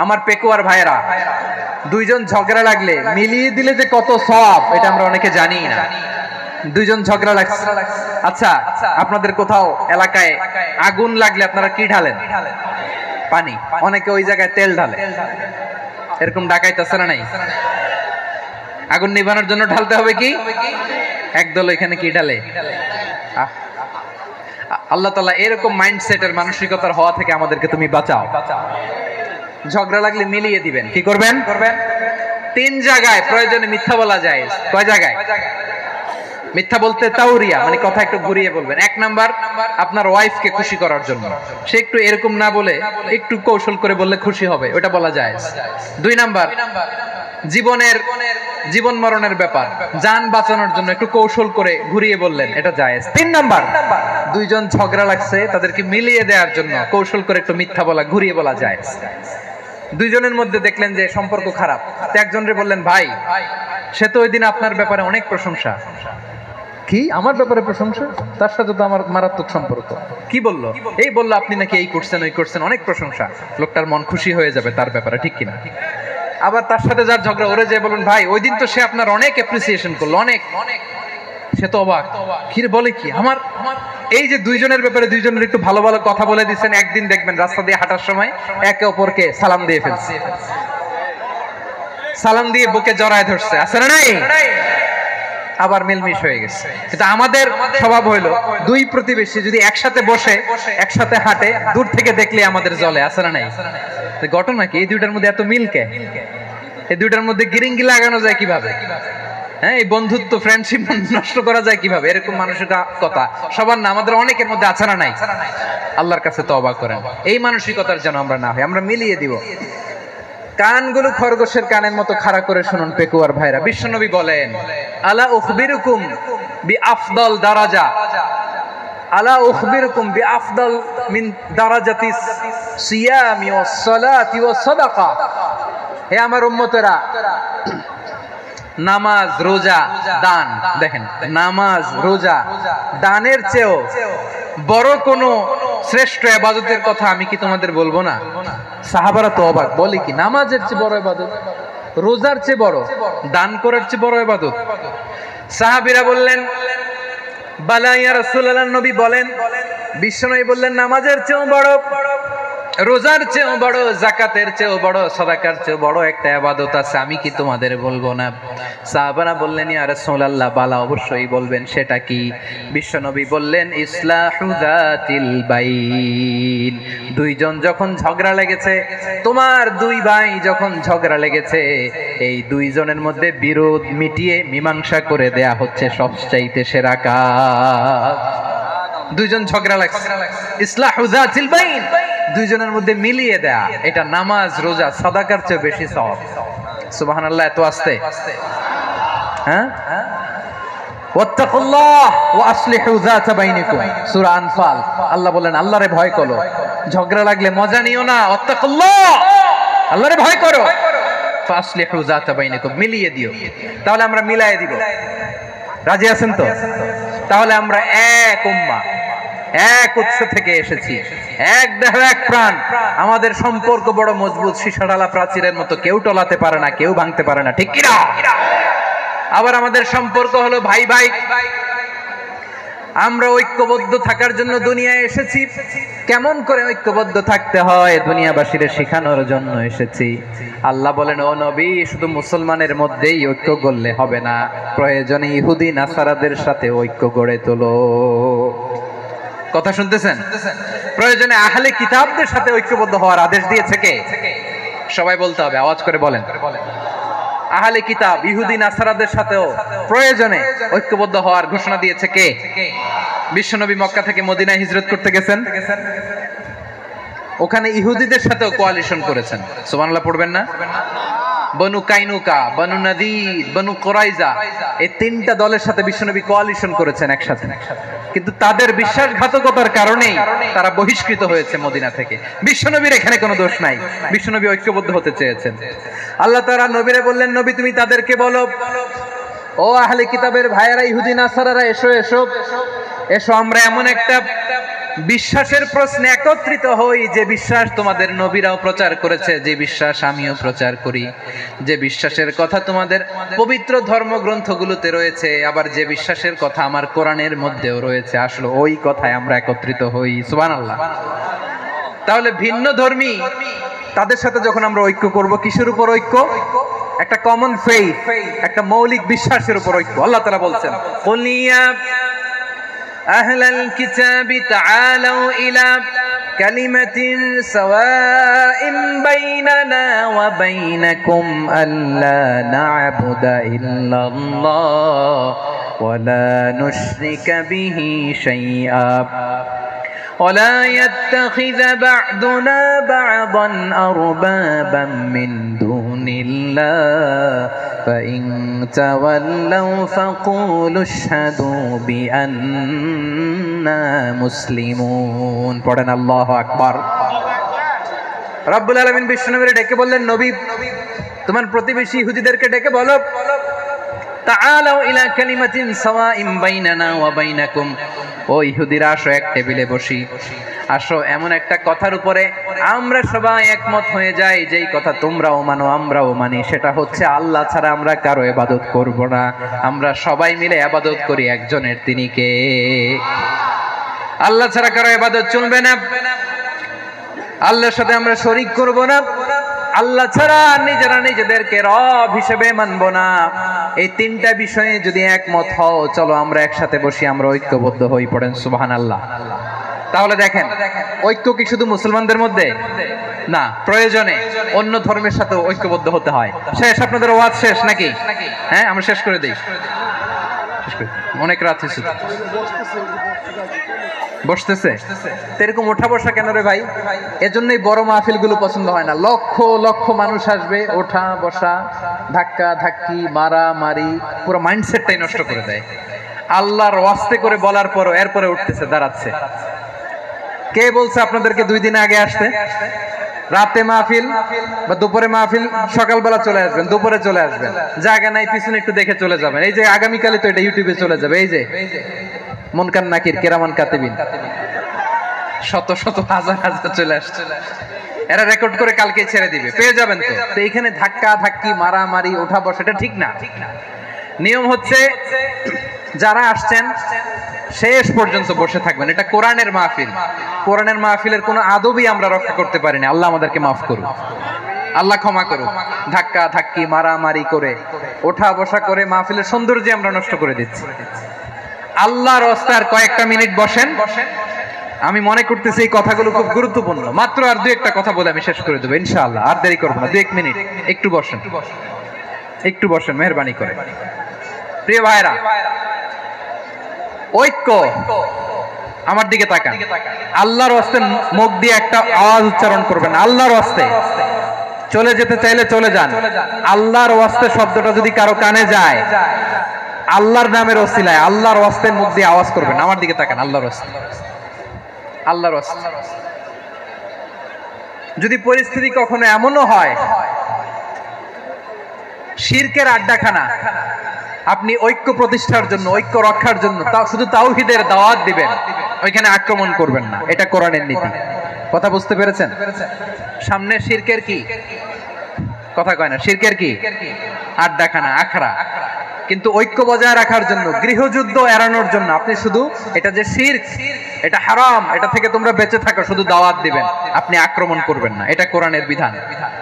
আমার পেকুয়ার ভাইরা, দুইজন ঝগড়া লাগলে মিলিয়ে দিলে যে কত সওয়াব, এটা আমরা অনেকে জানি না। দুইজন ঝগড়া লাগছে, আচ্ছা আপনাদের কোথাও এলাকায় আগুন লাগলে আপনারা কি ঢালেন? পানি। অনেকে ওই জায়গায় তেল ঢালে। এরকম ডাকাইতেছে না? নাই। আগুন নিভানোর জন্য ঢালতে হবে কি? একদল এখানে কি ঢালে? আল্লাহ তাআলা এরকম মাইন্ডসেটের, মানসিকতার হওয়া থেকে আমাদেরকে তুমি বাঁচাও। ঝগড়া লাগলে মিলিয়ে দিবেন। কি করবেন? 3 জায়গায় প্রয়োজনে মিথ্যা বলা যায়। কয় জায়গায় মিথ্যা বলতে? তাওরিয়া, মানে কথা একটু ঘুরিয়ে বলবেন। 1 নাম্বার, আপনার ওয়াইফকে খুশি করার জন্য, সে একটু এরকম না বলে একটু কৌশল করে বললে খুশি হবে, ওটা বলা যায়। 2 নাম্বার, জীবন মরণের ব্যাপার, জান বাঁচানোর জন্য একটু কৌশল করে ঘুরিয়ে বললেন, এটা জায়েজ। 3 নাম্বার, দুইজন ঝগড়া লাগছে, তাদেরকে মিলিয়ে দেওয়ার জন্য কৌশল করে একটু মিথ্যা বলা, ঘুরিয়ে বলা যায়। দুইজনের মধ্যে দেখলেন যে সম্পর্ক খারাপ, তো একজনরে বললেন, ভাই সে তো ওই দিন আপনার ব্যাপারে অনেক প্রশংসা। কি আমার ব্যাপারে প্রশংসা? তার সাথে তো আমার মারাত্মক সম্পর্ক। কি বললো? এই বললো আপনি নাকি এই করছেন, ওই করছেন, অনেক প্রশংসা। লোকটার মন খুশি হয়ে যাবে তার ব্যাপারে, ঠিক কিনা? আবার তার সাথে যার ঝগড়া, ওরে যে বলুন, ভাই ওই দিন তো সে আপনার অনেক অ্যাপ্রিসিয়েশন করলো, অনেক। সে তো অবাক, কিরে বলে কি? আমার এই যে দুইজনের ব্যাপারে দুইজনের একটু ভালো ভালো কথা বলে দিচ্ছেন, একদিন দেখবেন রাস্তা দিয়ে হাঁটার সময় একে অপরকে সালাম দিয়ে ফেলছে, সালাম দিয়ে বুকে জড়ায় ধরছে, আছে না নাই? আবার মিলমিশ হয়ে গেছে। কিন্তু আমাদের স্বভাব হইলো, দুই প্রতিবেশী যদি একসাথে বসে একসাথে হাঁটে, দূর থেকে দেখলে আমাদের জ্বলে, আছে না নাই? ঘটনা কি? এই দুইটার মধ্যে এত মিলকে, এই দুইটার মধ্যে গিরিঙ্গি লাগানো যায় কিভাবে? হ্যাঁ, এই বন্ধুত্ব, ফ্রেন্ডশিপ নষ্ট করা যায় কিভাবে? এরকম মানসিকতা সবার না, আমাদের অনেকের মধ্যে আছে না নাই? আল্লাহর কাছে তওবা করেন, এই মানসিকতার যেন আমরা না হই। আমরা মিলিয়ে দিব। কানগুলো খরগোশের কানের মতো খাড়া করে শুনুন পেকুয়ার ভাইরা। বিশ্বনবী বলেন, আলা উখবিরুকুম বিআফদাল দারাজা, আলা উখবিরুকুম বিআফদাল মিন দারাজাতিস সিয়ামি ওয়াস সালাতি ওয়াস সাদাকা। হে আমার উম্মতেরা, নামাজ, রোজা, দান, দেখেন নামাজ, রোজা, দানের চেয়েও বড় কোন শ্রেষ্ঠ ইবাদতের কথা আমি কি তোমাদের বলবো না? সাহাবারা তো অবাক, বলে কি নামাজের চেয়ে বড় ইবাদত, রোজার চেয়ে বড়, দান করার চেয়ে বড় ইবাদত? সাহাবীরা বললেন, বালা ইয়া রাসূলুল্লাহ। নবী বলেন, বিশ্বনবী বললেন, নামাজের চেয়েও বড়, রোজার চেয়েও বড়, যাকাতের চেয়েও বড়, সাদাকার চেয়েও বড় একটা ইবাদত আছে, আমি কি তোমাদের বলবো না? সাহাবারা বললেন, ইয়া রাসূলুল্লাহ, বালা, অবশ্যই বলবেন, সেটা কি? বিশ্বনবী বললেন, ইসলাহু যাতিল বাইন। দুইজন যখন ঝগড়া লেগেছে, তোমার দুই ভাই যখন ঝগড়া লেগেছে, এই দুইজনের মধ্যে বিরোধ মিটিয়ে মীমাংসা করে দেয়া হচ্ছে সবচাইতে সেরা কাজ। দুইজন ঝগড়া লাগছে, ইসলাহু যাতিল বাইন, দুইজনের মধ্যে মিলিয়ে দেয়া, এটা নামাজ, রোজা, সাদাকার চেয়ে বেশি সওয়াব। সুবহানাল্লাহ, এত আস্তে? হ্যাঁ, ওয়াত্তাকুল্লাহ ওয়া আসলিহু যাতা বাইনিকুম, সূরা আনফাল। আল্লাহ বলেন আল্লাহরে ভয় করো, ঝগড়া লাগলে মজা নিও না, ওয়াত্তাকুল্লাহ, আল্লাহরে ভয় করো, ফাসলিহু যাতা বাইনিকুম, মিলিয়ে দিও। তাহলে আমরা মিলায়ে দিব, রাজি আছেন তো? তাহলে আমরা এক উম্মাহ, এক উৎস থেকে এসেছি, এক দেহ এক প্রাণ, আমাদের সম্পর্ক বড় মজবুত, সীসাডালা প্রাচীরের মতো, কেউ টলাতে পারে না, কেউ ভাঙতে পারে না, ঠিক কিনা? আবার আমাদের সম্পর্ক হলো ভাই ভাই, আমরা ঐক্যবদ্ধ থাকার জন্য দুনিয়ায় এসেছি। কেমন করে ঐক্যবদ্ধ থাকতে হয় দুনিয়াবাসীদের শেখানোর জন্য এসেছি। আল্লাহ বলেন, ও নবী, শুধু মুসলমানের মধ্যেই ঐক্য গড়লে হবে না, প্রয়োজনে ইহুদি নাসারাদের সাথে ঐক্য গড়ে তোলো। কথা শুনতেছেন? প্রয়োজনে আহলে কিতাবদের সাথে ঐক্যবদ্ধ হওয়ার আদেশ দিয়েছে কে? সবাই বলতে হবে, আওয়াজ করে বলেন। আহলে কিতাব ইহুদি নাসারাদের সাথেও প্রয়োজনে ঐক্যবদ্ধ হওয়ার ঘোষণা দিয়েছে কে? বিশ্বনবী মক্কা থেকে মদিনায় হিজরত করতে গেছেন, ওখানে ইহুদিদের সাথেও কোয়ালিশন করেছেন। সুবহানাল্লাহ পড়বেন না? বনু কাইনুকা, বনু নাদির, বনু কুরাইজা, এই তিনটা দলের সাথে বিশ্বনবী কোয়ালিশন করেছেন একসাথে। কিন্তু তাদের বিশ্বাসঘাতকতার কারণেই তারা বহিষ্কৃত হয়েছে মদিনা থেকে। বিশ্বনবীর এখানে কোনো দোষ নাই, বিশ্বনবী ঐক্যবদ্ধ হতে চেয়েছেন। আল্লাহ তাআলা নবীরে বললেন, নবী তুমি তাদেরকে বলো, ও আহলে কিতাবের ভাইয়েরা, ইহুদি নাসারারা, এসো এসো এসো, আমরা এমন একটা বিশ্বাসের প্রশ্নে একত্রিত হই, যে বিশ্বাস তোমাদের নবীরাও প্রচার করেছে, যে বিশ্বাস আমিও প্রচার করি, যে বিশ্বাসের কথা তোমাদের পবিত্র ধর্মগ্রন্থগুলোতে রয়েছে, আবার যে বিশ্বাসের কথা আমার কোরআনের মধ্যেও রয়েছে, আসলে ওই কথায় আমরা একত্রিত হই। সুবহানাল্লাহ। তাহলে ভিন্ন ধর্মী তাদের সাথে যখন আমরা ঐক্য করব, কিসের উপর ঐক্য? একটা কমন ফেইথ, একটা মৌলিক বিশ্বাসের উপর ঐক্য। আল্লাহ তাআলা বলছেন, কুলিয়া আহলাল কিতাবি তাআলাউ ইলা কালিমাতিন সাওয়াইন বাইনানা ওয়া বাইনাকুম আল্লা না'বুদা ইল্লাল্লাহ ওয়া লা নুশরিকা বিহি শাইআ ولا يتخذ بعضنا بعضا أربابا من دون الله فإن تولوا فقولوا اشهدوا بأننا مسلمون। পড়েন আল্লাহু আকবার। রব্বুল আলামিন বিশ্বনবীকে ডেকে বললেন, নবী তোমার প্রতিবেশী ইহুদিদেরকে ডেকে বলো, তাআলাউ ইলা কালিমাতিন সাওয়াইন বাইনানা ওয়া বাইনাকুম, ও ইহুদিরা আসো, এক টেবিলে বসি, আসো এমন একটা কথার উপরে আমরা সবাই একমত হয়ে যাই, যেই কথা তোমরাও মানো আমরাও মানি, সেটা হচ্ছে আল্লাহ ছাড়া আমরা কারো ইবাদত করব না, আমরা সবাই মিলে ইবাদত করি একজনের, তিনি কে? আল্লাহ ছাড়া কারো ইবাদত চলবে না, আল্লাহর সাথে আমরা শরীক করব না, আল্লাহ ছাড়া নিজেরা নিজেদেরকে রব হিসেবে মানব না। এই তিনটা বিষয়ে যদি একমত হও, চলো আমরা একসাথে বসি, আমরা ঐক্যবদ্ধ হই। পড়েন সুবহানাল্লাহ। তাহলে দেখেন, ঐক্য কি শুধু মুসলমানদের মধ্যে না, প্রয়োজনে অন্য ধর্মের সাথে ঐক্যবদ্ধ হতে হয়। শেষ? আপনাদের ওয়াজ শেষ নাকি? হ্যাঁ, আমরা শেষ করে দিই, অনেক রাত হয়েছে। বসতেছে এরকম ওঠা বসা কেন রে ভাই? এজন্যই বড় মাহফিল গুলো পছন্দ হয় না। লক্ষ লক্ষ মানুষ আসবে, ওঠা বসা, ধাক্কা ধাক্কি, মারা মারি, পুরো মাইন্ডসেটটাই নষ্ট করে দেয়। আল্লাহর ওয়াস্তে করে বলার পরও এরপরে উঠতেছে, দাঁড়াচ্ছে। কে বলছে আপনাদেরকে 2 দিন আগে আসতে? রাতে মাহফিল বা দুপুরে মাহফিল, সকালবেলা চলে আসবেন, দুপুরে চলে আসবেন, জায়গা নাই পিছনে একটু দেখে চলে যাবেন। এই যে আগামীকালে তো এটা ইউটিউবে চলে যাবে, এই যে মুনকার নাকির কিরামান কাতিবিন, শত শত হাজার হাজার চলে আসছে, এরা রেকর্ড করে কালকে ছেড়ে দিবে, পেয়ে যাবেন তো। তো এখানে ধাক্কা ধাক্কি, মারামারি, ওঠা বসা, এটা ঠিক না। নিয়ম হচ্ছে যারা আসছেন শেষ পর্যন্ত বসে থাকবেন। এটা কোরআনের মাহফিল, কোরআনের মাহফিলের কোনো আদবই আমরা রক্ষা করতে পারিনি। আল্লাহ আমাদেরকে মাফ করুন, আল্লাহ ক্ষমা করুন। ধাক্কা ধাক্কি, মারামারি করে, ওঠা বসা করে মাহফিলের সৌন্দর্য আমরা নষ্ট করে দিচ্ছি। আল্লাহর রাস্তায় কয়েকটা মিনিট বসেন। আমি মনে করতেছি এই কথাগুলো খুব গুরুত্বপূর্ণ। মাত্র আর 2-1টা কথা বলে আমি শেষ করে দেবো ইনশাআল্লাহ, আর দেরি করবো না। 2-1 মিনিট একটু বসেন, একটু বসেন মেহেরবানি করে। প্রিয় ভাইরা, ঐক্য, আমার দিকে তাকান। আল্লাহর রাস্তায় মুখ দিয়ে একটা আওয়াজ উচ্চারণ করবেন, আল্লাহর রাস্তায়। চলে যেতে চাইলে চলে যান। আল্লাহর ওয়াস্তে শব্দটা যদি কারো কানে যায়, আল্লাহর নামের ওসিলায় আল্লাহর ওয়াস্তে মুখ দিয়ে আওয়াজ করবেন, আমার দিকে তাকান, আল্লাহর ওয়াস্তে, আল্লাহর ওয়াস্তে। যদি পরিস্থিতি কখনো এমনও হয় শিরকের আড্ডাখানা, আপনি ঐক্য প্রতিষ্ঠার জন্য, ঐক্য রক্ষার জন্য শুধু তাওহীদের দাওয়াত দিবেন, ওইখানে আক্রমণ করবেন না। এটা কোরআনের নীতি। কথা বুঝতে পেরেছেন? সামনে শিরকের কি কথা কয় না, শিরকের কি আড্ডাখানা, আখড়া। কিন্তু ঐক্য বজায় রাখার জন্য, গৃহযুদ্ধ এড়ানোর জন্য আপনি শুধু এটা যে শিরক, এটা হারাম, এটা থেকে তোমরা বেঁচে থাকো, শুধু দাওয়াত দিবেন, আপনি আক্রমণ করবেন না। এটা কোরআনের বিধান।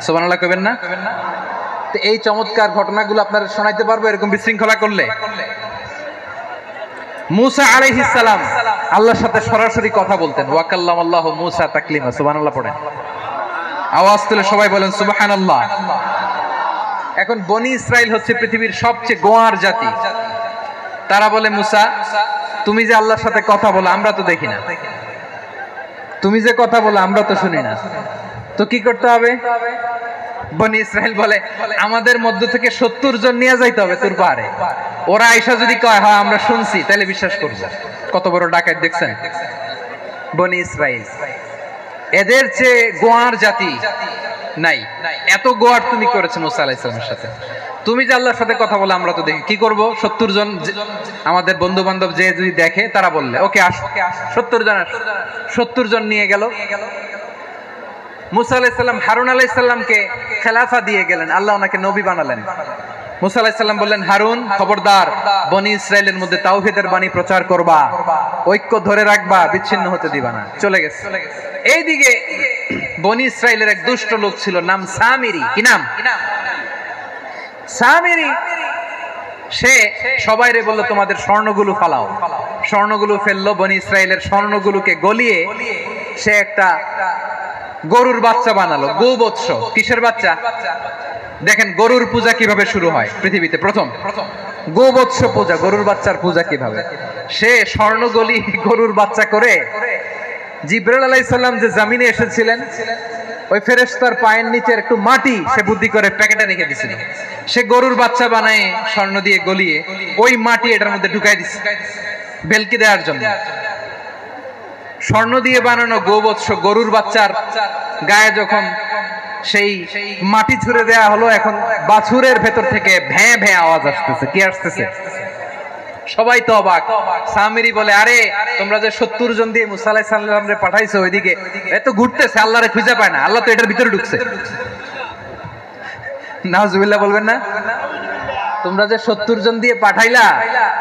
সুবহানাল্লাহ কইবেন না? তো এই চমৎকার ঘটনাগুলো আপনারা শোনাইতে পারবো এরকম বিশৃঙ্খলা করলে। মুসা আলাইহিস সালাম আল্লাহর সাথে সরাসরি কথা বলতেন। ওয়া কাল্লামাল্লাহু মুসা তাকলিমা। সুবহানাল্লাহ পড়েন, আওয়াজ তুলে সবাই বলেন সুবহানাল্লাহ। এখন বনি ইসরাইল হচ্ছে পৃথিবীর সবচেয়ে গোয়ার জাতি। তারা বলে, মুসা তুমি যে আল্লাহর সাথে কথা বলো আমরা তো দেখি না, তুমি যে কথা বলো আমরা তো শুনি না, তো কি করতে হবে? বনি ইসরাইল বলে, আমাদের মধ্য থেকে 70 জন নিয়ে যাইতে হবে তুর পাহাড়ে। ওরা আয়েশা যদি কয় হ্যাঁ আমরা শুনছি, তাহলে বিশ্বাস করব। কত বড় ডাকাত দেখছেন বনি ইসরাইল। এদের চেয়ে গোয়ার জাতি নাই। এত গোয়ার তুমি করেছো মুসা আলাইহিস সালামের সাথে। তুমি যে আল্লাহর সাথে কথা বলে আমরা তো দেখি, কি করব? 70 জন আমাদের বন্ধু বান্ধব যে যদি দেখে, তারা বললে ওকে আসো, 70 জন আসো। 70 জন নিয়ে গেল। মুসা আলাইহিস সালাম হারুন আলাইহিস সালামকে খেলাফা দিয়ে গেলেন, আল্লাহ ওনাকে নবী বানালেন। মুসা আলাইহিস সালাম বললেন, হারুন খবরদার, বনি ইসরাইলের মধ্যে তাওহীদের বাণী প্রচার করবা, ঐক্য ধরে রাখবা, বিচ্ছিন্ন হতে দিবা না। চলে গেছে। এইদিকে বনি ইসরাইলের এক দুষ্ট লোক ছিল, নাম সামিরি। কি নাম? সামিরি। সে সবাইরে বললো তোমাদের স্বর্ণগুলো ফালাও। স্বর্ণগুলো ফেললো, বনি ইসরাইলের স্বর্ণগুলোকে গলিয়ে সে একটা গরুর বাচ্চা বানালো। গোবৎস। কিসের বাচ্চা? দেখেন গরুর পূজা কিভাবে শুরু হয় পৃথিবীতে প্রথম, গোবৎস পূজা, গরুর বাচ্চার পূজা কিভাবে। সে স্বর্ণগলি গরুর বাচ্চা করে, জিবরাইল আলাইহিস সালাম যে জমিনে এসেছিলেন, ওই ফেরেশতার পায়ের নিচের একটু মাটি সে বুদ্ধি করে প্যাকেটে রেখে দিয়েছিল। সে গরুর বাচ্চা বানায় স্বর্ণ দিয়ে গলিয়ে ওই মাটি এটার মধ্যে ঢুকাই দিচ্ছে ভেলকি দেওয়ার জন্য। স্বর্ণ দিয়ে বানানো গোবৎস গরুর বাচ্চার গায়ে যখন সেই মাটি ছুঁড়ে দেয়া হলো, এখন বাছুরের ভেতর থেকে ভ্যাঁ ভ্যাঁ আওয়াজ আসতেছে। কি আসতেছে? সবাই তো অবাক। সামিরি বলে, আরে তোমরা যে 70 জন দিয়ে মুসা আলাইহিস সালামরে পাঠাইছো, ওইদিকে এত ঘুরতেছে, আল্লাহরে খুঁজে পায় না, আল্লাহ তো এটার ভিতরে ঢুকছে। নাউজুবিল্লাহ বলবেন না? তোমরা যে 70 জন দিয়ে পাঠাইলা,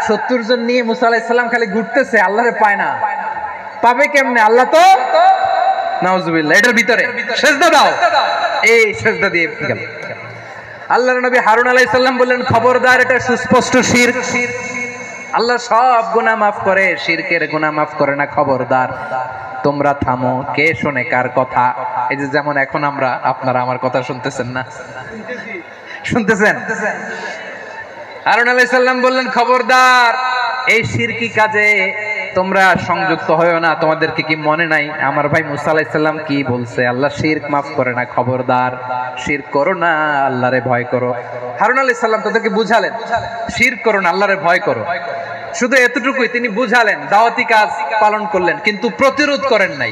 70 জন নিয়ে মুসা আলাইহিস সালাম খালি ঘুরতেছে, আল্লাহরে পায় না। পাবে কেমনে? আল্লাহ তো নাউজুবিল্লাহ এটার ভিতরে। সেজদা দাও। এই সেজদা দিয়ে গেল। আল্লাহর নবী হারুন আলাইহিস সালাম বললেন, খবরদার, এটা সুস্পষ্ট শিরক। আল্লাহ সব গুনাহ মাফ করে, শিরকের গুনাহ মাফ করে না। খবরদার, তোমরা থামো। কে শোনে কার কথা? এই যে যেমন এখন আপনারা আমার কথা শুনতেছেন না? শুনতেছেন? হারুন আলাইহিস সালাম বললেন, খবরদার, এই শিরকি কাজে তোমরা সংযুক্ত হয়ো না। তোমাদেরকে কি মনে নাই আমার ভাই মুসা আলাইহিস সালাম কি বলছে? আল্লাহ শিরক মাফ করে না। খবরদার, শিরক করো না, আল্লাহরে ভয় করো। হারুন আলাইহিস সালাম তাদেরকে বুঝালেন, শিরক করো না, আল্লাহরে ভয় করো। শুধু এতটুকুই তিনি বুঝালেন, দাওয়াতি কাজ পালন করলেন, কিন্তু প্রতিরোধ করেন নাই,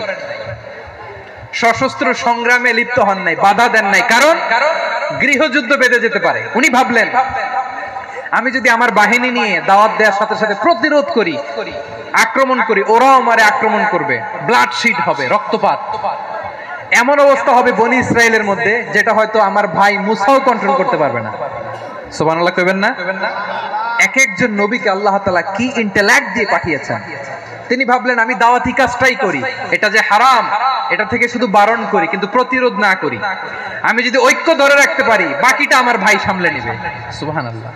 সশস্ত্র সংগ্রামে লিপ্ত হন নাই, বাধা দেন নাই। কারণ গৃহযুদ্ধ বেঁধে যেতে পারে। উনি ভাবলেন, আমি যদি আমার বাহিনী নিয়ে দাওয়াত দেওয়ার সাথে সাথে প্রতিরোধ করি, আক্রমণ করি, ওরাও আমারে আক্রমণ করবে, ব্লাডশিট হবে, রক্তপাত। এমন অবস্থা হবে বনি ইসরাইলের মধ্যে, যেটা হয়তো আমার ভাই মুসাও কন্ট্রোল করতে পারবে না। সুবহানাল্লাহ কইবেন না? এক একজন নবীকে আল্লাহ তাআলা কি ইন্টেলেক্ট দিয়ে পাঠিয়েছেন। তিনি ভাবলেন, আমি দাওয়াতি কাজটাই করি, এটা যে হারাম এটা থেকে শুধু বারণ করি, কিন্তু প্রতিরোধ না করি। আমি যদি ঐক্য ধরে রাখতে পারি, বাকিটা আমার ভাই সামলে নেবে। সুবহানাল্লাহ।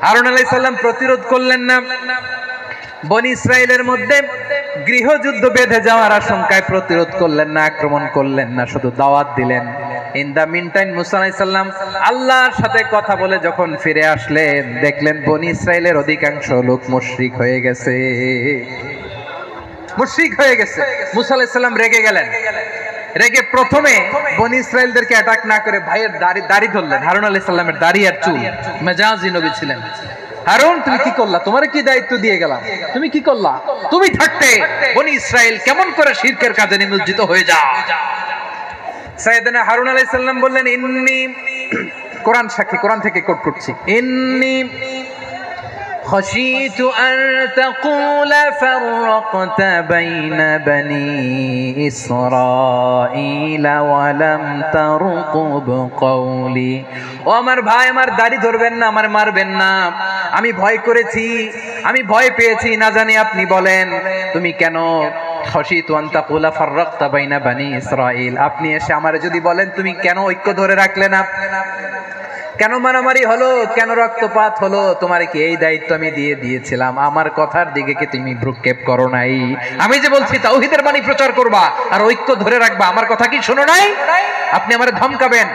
হারুন আলাইহিস সালাম প্রতিরোধ করলেন না। বনি ইসরাইলের মধ্যে গৃহযুদ্ধ বেঁধে যাওয়ার আশঙ্কায় প্রতিরোধ করলেন না, আক্রমণ করলেন না, শুধু দাওয়াত দিলেন। ইন দা মিন টাইম মুসা আলাইহিস সালাম আল্লাহর সাথে কথা বলে যখন ফিরে আসলেন, দেখলেন বনি ইসরাইলের অধিকাংশ লোক মুশরিক হয়ে গেছে। মুশরিক হয়ে গেছে। মুসা আলাইহিস সালাম রেগে গেলেন। রেগে প্রথমে বনি ইসরাইলদেরকে অ্যাটাক না করে ভাইয়ের দাড়ি ধরলেন। হারুন আলাইহিস সালামের দাড়ি আর চুল, মেজাজি নবী ছিলেন। হারুন তুমি কি করলা? তোমারে কি দায়িত্ব দিয়ে গেলাম? তুমি কি করলা? তুমি থাকতে বনি ইসরাইল কেমন করে শিরকের কাজে নিমজ্জিত হয়ে যায়? সাইয়েদনা হারুন আলাইহিস সালাম বললেন, ইন্নী, কোরআন সাক্ষী, কোরআন থেকে কোট করছি, ইন্নী خشيت أن تقول فرقت بين بني إسرائيل ولم ترقب قولي। ও আমার ভাই, আমার দাড়ি ধরবেন না, আমার মারবেন না। আমি ভয় করেছি, আমি ভয় পেয়েছি, না জানি আপনি বলেন তুমি কেন খশিতু আন তাকুলা ফাররাকতা বাইনা বানি ইসরাঈল, আপনি এসে আমারে যদি বলেন তুমি কেন ঐক্য ধরে রাখলে না, কেন মারামারি হলো, কেন রক্তপাত হলো, তোমারে কি এই দায়িত্ব আমি দিয়ে দিয়েছিলাম? আমার কথার দিকে কি তুমি ভ্রুক্ষেপ করো নাই? আমি যে বলছি তাওহীদের বাণী প্রচার করবা আর ঐক্য ধরে রাখবা, আমার কথা কি শোনো নাই? আপনি আমারে ধমকাবেন,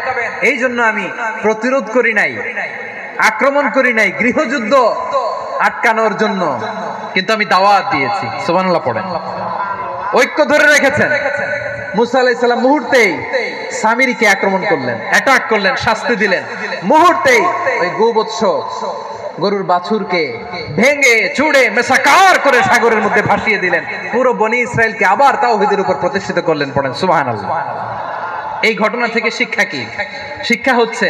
এই জন্য আমি প্রতিরোধ করি নাই, আক্রমণ করি নাই, গৃহযুদ্ধ আটকানোর জন্য কিন্তু আমি দাওয়াত দিয়েছি। সুবহানাল্লাহ পড়েন। ঐক্য ধরে রেখেছেন। মুসা আলাইহিস সালাম মুহূর্তেই সামিরীকে আক্রমণ করলেন, অ্যাটাক করলেন, শাস্তি দিলেন। মুহূর্তেই ওই গোবৎস গরুর বাছুরকে ভেঙে চুড়ে মেসাকার করে সাগরের মধ্যে ভাসিয়ে দিলেন। পুরো বনি ইসরায়েলকে আবার তাওহীদের উপর প্রতিষ্ঠিত করলেন। পড়েন সুবহানাল্লাহ। এই ঘটনা থেকে শিক্ষা কি? শিক্ষা হচ্ছে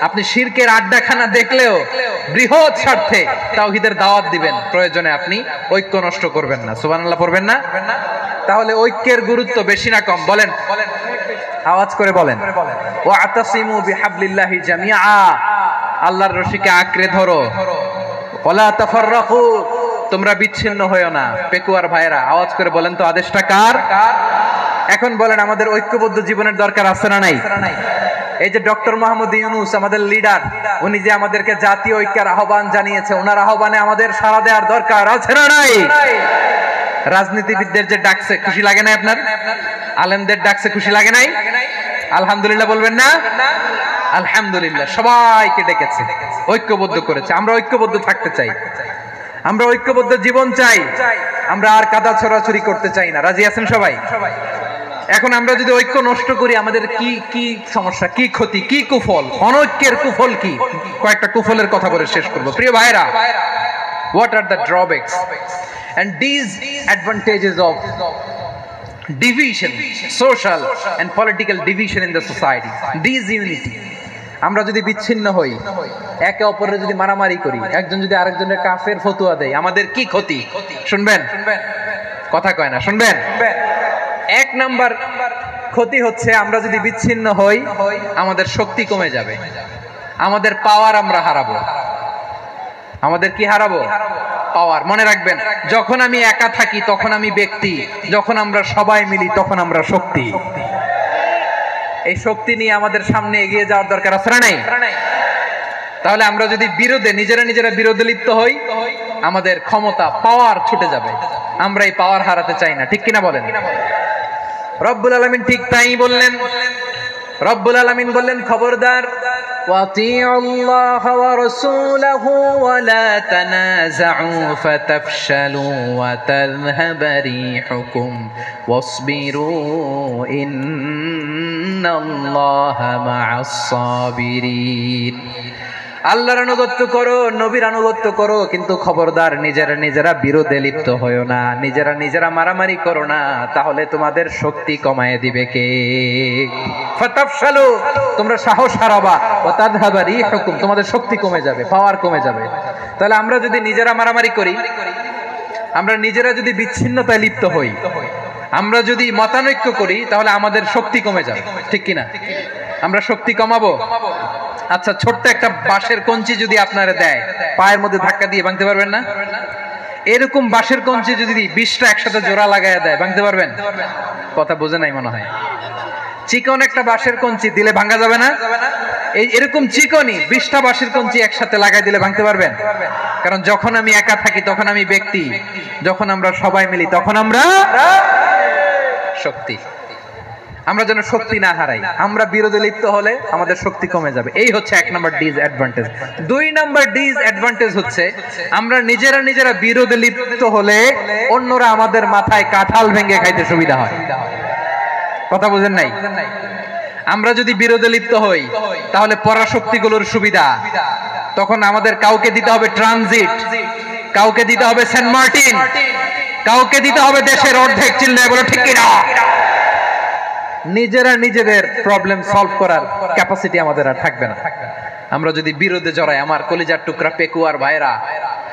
আপনি শিরকের আড্ডাখানা দেখলেও বৃহৎ স্বার্থে তাওহীদের দাওয়াত দিবেন, প্রয়োজনে আপনি ঐক্য নষ্ট করবেন না। সুবহানাল্লাহ পড়বেন না? তাহলে ঐক্যের গুরুত্ব বেশি না কম? বলেন, আওয়াজ করে বলেন। ওয়াতাসিমু বিহাবলিল্লাহি জামিআ, আল্লাহর রশিকে আঁকড়ে ধরো। ওয়ালা তাফাররাকু, তোমরা বিচ্ছিন্ন হয়ো না। পেকুয়ার ভাইরা আওয়াজ করে বলেন তো, আদেশটা কার? এখন বলেন, আমাদের ঐক্যবদ্ধ জীবনের দরকার আছে না নাই? এই যে ডক্টর মোহাম্মদ ইউনূস আমাদের লিডার, উনি যে আমাদেরকে জাতীয় ঐক্যের আহ্বান জানিয়েছে, ওনার আহ্বানে আমাদের সাড়া দেওয়ার দরকার আছে না নাই? রাজনীতিবিদদের যে ডাকছে, খুশি লাগে না আপনার? আলেমদের ডাকছে, খুশি লাগে নাই? আলহামদুলিল্লাহ বলবেন না? আলহামদুলিল্লাহ, সবাইকে ডেকেছে, ঐক্যবদ্ধ করেছে। আমরা ঐক্যবদ্ধ থাকতে চাই, আমরা ঐক্যবদ্ধ জীবন চাই, আমরা আর কাদা ছড়াছড়ি করতে চাই না। রাজি আছেন সবাই? এখন আমরা যদি ঐক্য নষ্ট করি, আমাদের কি কি সমস্যা, কি ক্ষতি, কি কুফল? অনৈক্যের কুফল কি? কয়েকটা কুফলের কথা বলে শেষ করব। প্রিয় ভাইরা, what are the drawbacks and disadvantages of division, social and political division in the society, disunity? আমরা যদি বিচ্ছিন্ন হই, একে অপরের যদি মারামারি করি, একজন যদি আরেকজনের কাফের ফতোয়া দেয়, আমাদের কি ক্ষতি? শুনবেন? কথা কয় না, শুনবেন? এক নাম্বার ক্ষতি হচ্ছে, আমরা যদি বিচ্ছিন্ন হই, আমাদের শক্তি কমে যাবে, আমাদের পাওয়ার আমরা হারাবো। আমাদের কি হারাবো? পাওয়ার। মনে রাখবেন, যখন আমি একা থাকি তখন আমি ব্যক্তি, যখন আমরা সবাই মিলি তখন আমরা শক্তি। এই শক্তি নিয়ে আমাদের সামনে এগিয়ে যাওয়ার দরকার আছে না নাই? তাহলে আমরা যদি বিরোধে, নিজেরা বিরোধে লিপ্ত হই, আমাদের ক্ষমতা, পাওয়ার ছুটে যাবে। আমরা এই পাওয়ার হারাতে চাই না, ঠিক কিনা বলেন? রব্বুল আলামিন ঠিক তাই বললেন। রব্বুল আলামিন বললেন, খবরদার, ওয়াতিউল্লাহ ওয়া রাসূলাহু ওয়া লা তানাযাউ ফাতাফশালু ওয়া তাযহাবা রিহুকুম ওয়াসবিরু ইন্নাল্লাহা মা'আস সাবিরিন। আল্লাহর আনুগত্য করো, নবীর আনুগত্য করো, কিন্তু খবরদার নিজেরা বিরোধে লিপ্ত হয়ো না, নিজেরা মারামারি করো না, তাহলে তোমাদের শক্তি কমায় দিবে কে? ফাতাফশালু, তোমরা সাহস হারাবা, ওয়া তাযহাবা রিহুকুম, তোমাদের শক্তি কমে যাবে, পাওয়ার কমে যাবে। তাহলে আমরা যদি নিজেরা মারামারি করি, আমরা নিজেরা যদি বিচ্ছিন্নতায় লিপ্ত হই, আমরা যদি মতানৈক্য করি, তাহলে আমাদের শক্তি কমে যাবে, ঠিক কিনা? আমরা শক্তি কমাবো। আচ্ছা, ছোট্ট একটা বাঁশের কঞ্চি যদি আপনারা দেয়, পায়ের মধ্যে ধাক্কা দিয়ে ভাঙতে পারবেন না? এরকম বাঁশের কঞ্চি যদি 20টা একসাথে জোড়া লাগায় দেয়, ভাঙতে পারবেন? কথা বোঝে নাই মনে হয়। চিকন একটা বাঁশের কঞ্চি দিলে ভাঙা যাবে না? এরকম চিকনই 20টা বাঁশের কঞ্চি একসাথে লাগাই দিলে ভাঙতে পারবেন? কারণ যখন আমি একা থাকি তখন আমি ব্যক্তি, যখন আমরা সবাই মিলি তখন আমরা শক্তি। আমরা যেন শক্তি না হারাই। আমরা বিরোধে লিপ্ত হলে আমাদের শক্তি কমে যাবে। এই হচ্ছে 1 নাম্বার ডিসঅ্যাডভান্টেজ। 2 নাম্বার ডিসঅ্যাডভান্টেজ হচ্ছে, আমরা নিজেরা বিরোধে লিপ্ত হলে অন্যরা আমাদের মাথায় কাঁঠাল ভেঙে খাইতে সুবিধা হয়। কথা বুঝেন নাই? আমরা যদি বিরোধে লিপ্ত হই তাহলে পরাশক্তিগুলোর সুবিধা, তখন আমাদের কাউকে দিতে হবে ট্রানজিট, কাউকে দিতে হবে সেন্ট মার্টিন, কাউকে দিতে হবে দেশের অর্ধেক। চিল্লায় বলো ঠিক কিনা? নিজেরা নিজেদের প্রবলেম সলভ করার ক্যাপাসিটি আমাদের আর থাকবে না। আমরা যদি বিরোধে জড়াই, আমার কলিজার টুকরা পেকুয়ার ভাইরা,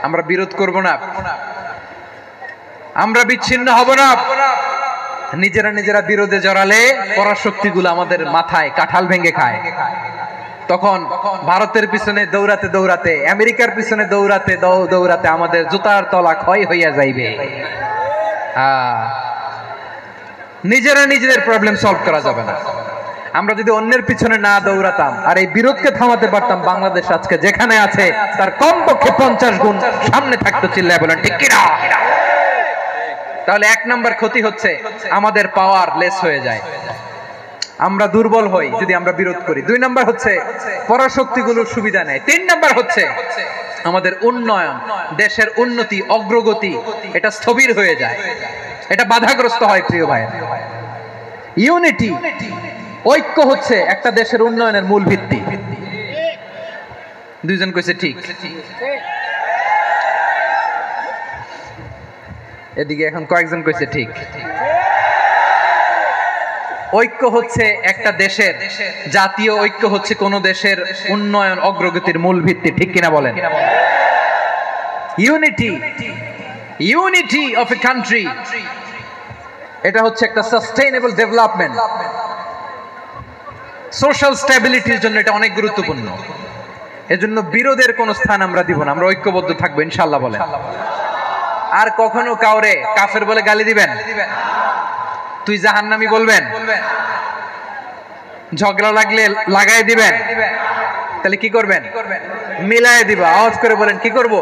আমরা বিরোধ করব না, আমরা বিচ্ছিন্ন হব না। নিজেরা নিজেরা বিরোধে জড়ালে পরাশক্তিগুলো আমাদের মাথায় কাঁঠাল ভেঙে খায়। তখন ভারতের পিছনে দৌড়াতে দৌড়াতে, আমেরিকার পিছনে দৌড়াতে দৌড়াতে আমাদের জুতার তলা ক্ষয় হইয়া যাইবে। নিজেরা নিজেদের প্রবলেম সলভ করা যাবে না। আমরা যদি অন্যের পিছনে না দৌড়াতাম আর এই বিরোধকে থামাতে পারতাম, বাংলাদেশ আজকে যেখানে আছে তার কমপক্ষে 50 গুণ সামনে থাকতো। চিল্লায় বলেন ঠিক কিনা? তাহলে 1 নাম্বার ক্ষতি হচ্ছে আমাদের পাওয়ার লেস হয়ে যায়, আমরা দুর্বল হই যদি আমরা বিরোধ করি। 2 নাম্বার হচ্ছে পরাশক্তিগুলোর সুবিধা নেয়। 3 নাম্বার হচ্ছে আমাদের উন্নয়ন, দেশের উন্নতি, অগ্রগতি এটা স্থবির হয়ে যায়, এটা বাধাগ্রস্ত হয়। প্রিয় ভাই, ইউনিটি, ঐক্য হচ্ছে একটা দেশের উন্নয়নের মূল ভিত্তি। 2 জন কইছে ঠিক। এদিকে এখন কয়েকজন কইছে ঠিক। ঐক্য হচ্ছে একটা দেশের, জাতীয় ঐক্য হচ্ছে কোন দেশের উন্নয়ন অগ্রগতির মূল ভিত্তি। ঠিক কিনা বলেন? Unity, unity of a country, এটা হচ্ছে একটা সাস্টেইনেবল ডেভেলপমেন্ট, সোশ্যাল স্ট্যাবিলিটির জন্য এটা অনেক গুরুত্বপূর্ণ। এজন্য বিরোধের কোনো স্থান আমরা দিব না, আমরা ঐক্যবদ্ধ থাকবো ইনশাআল্লাহ বলেন। আর কখনো কাউরে কাফের বলে গালি দিবেন, তুই জাহান্নামী বলবেন, ঝগড়া লাগলে লাগাই দিবেন, তাহলে কি করবেন? মিলাই দিবা। আওয়াজ করে বলেন কি করব?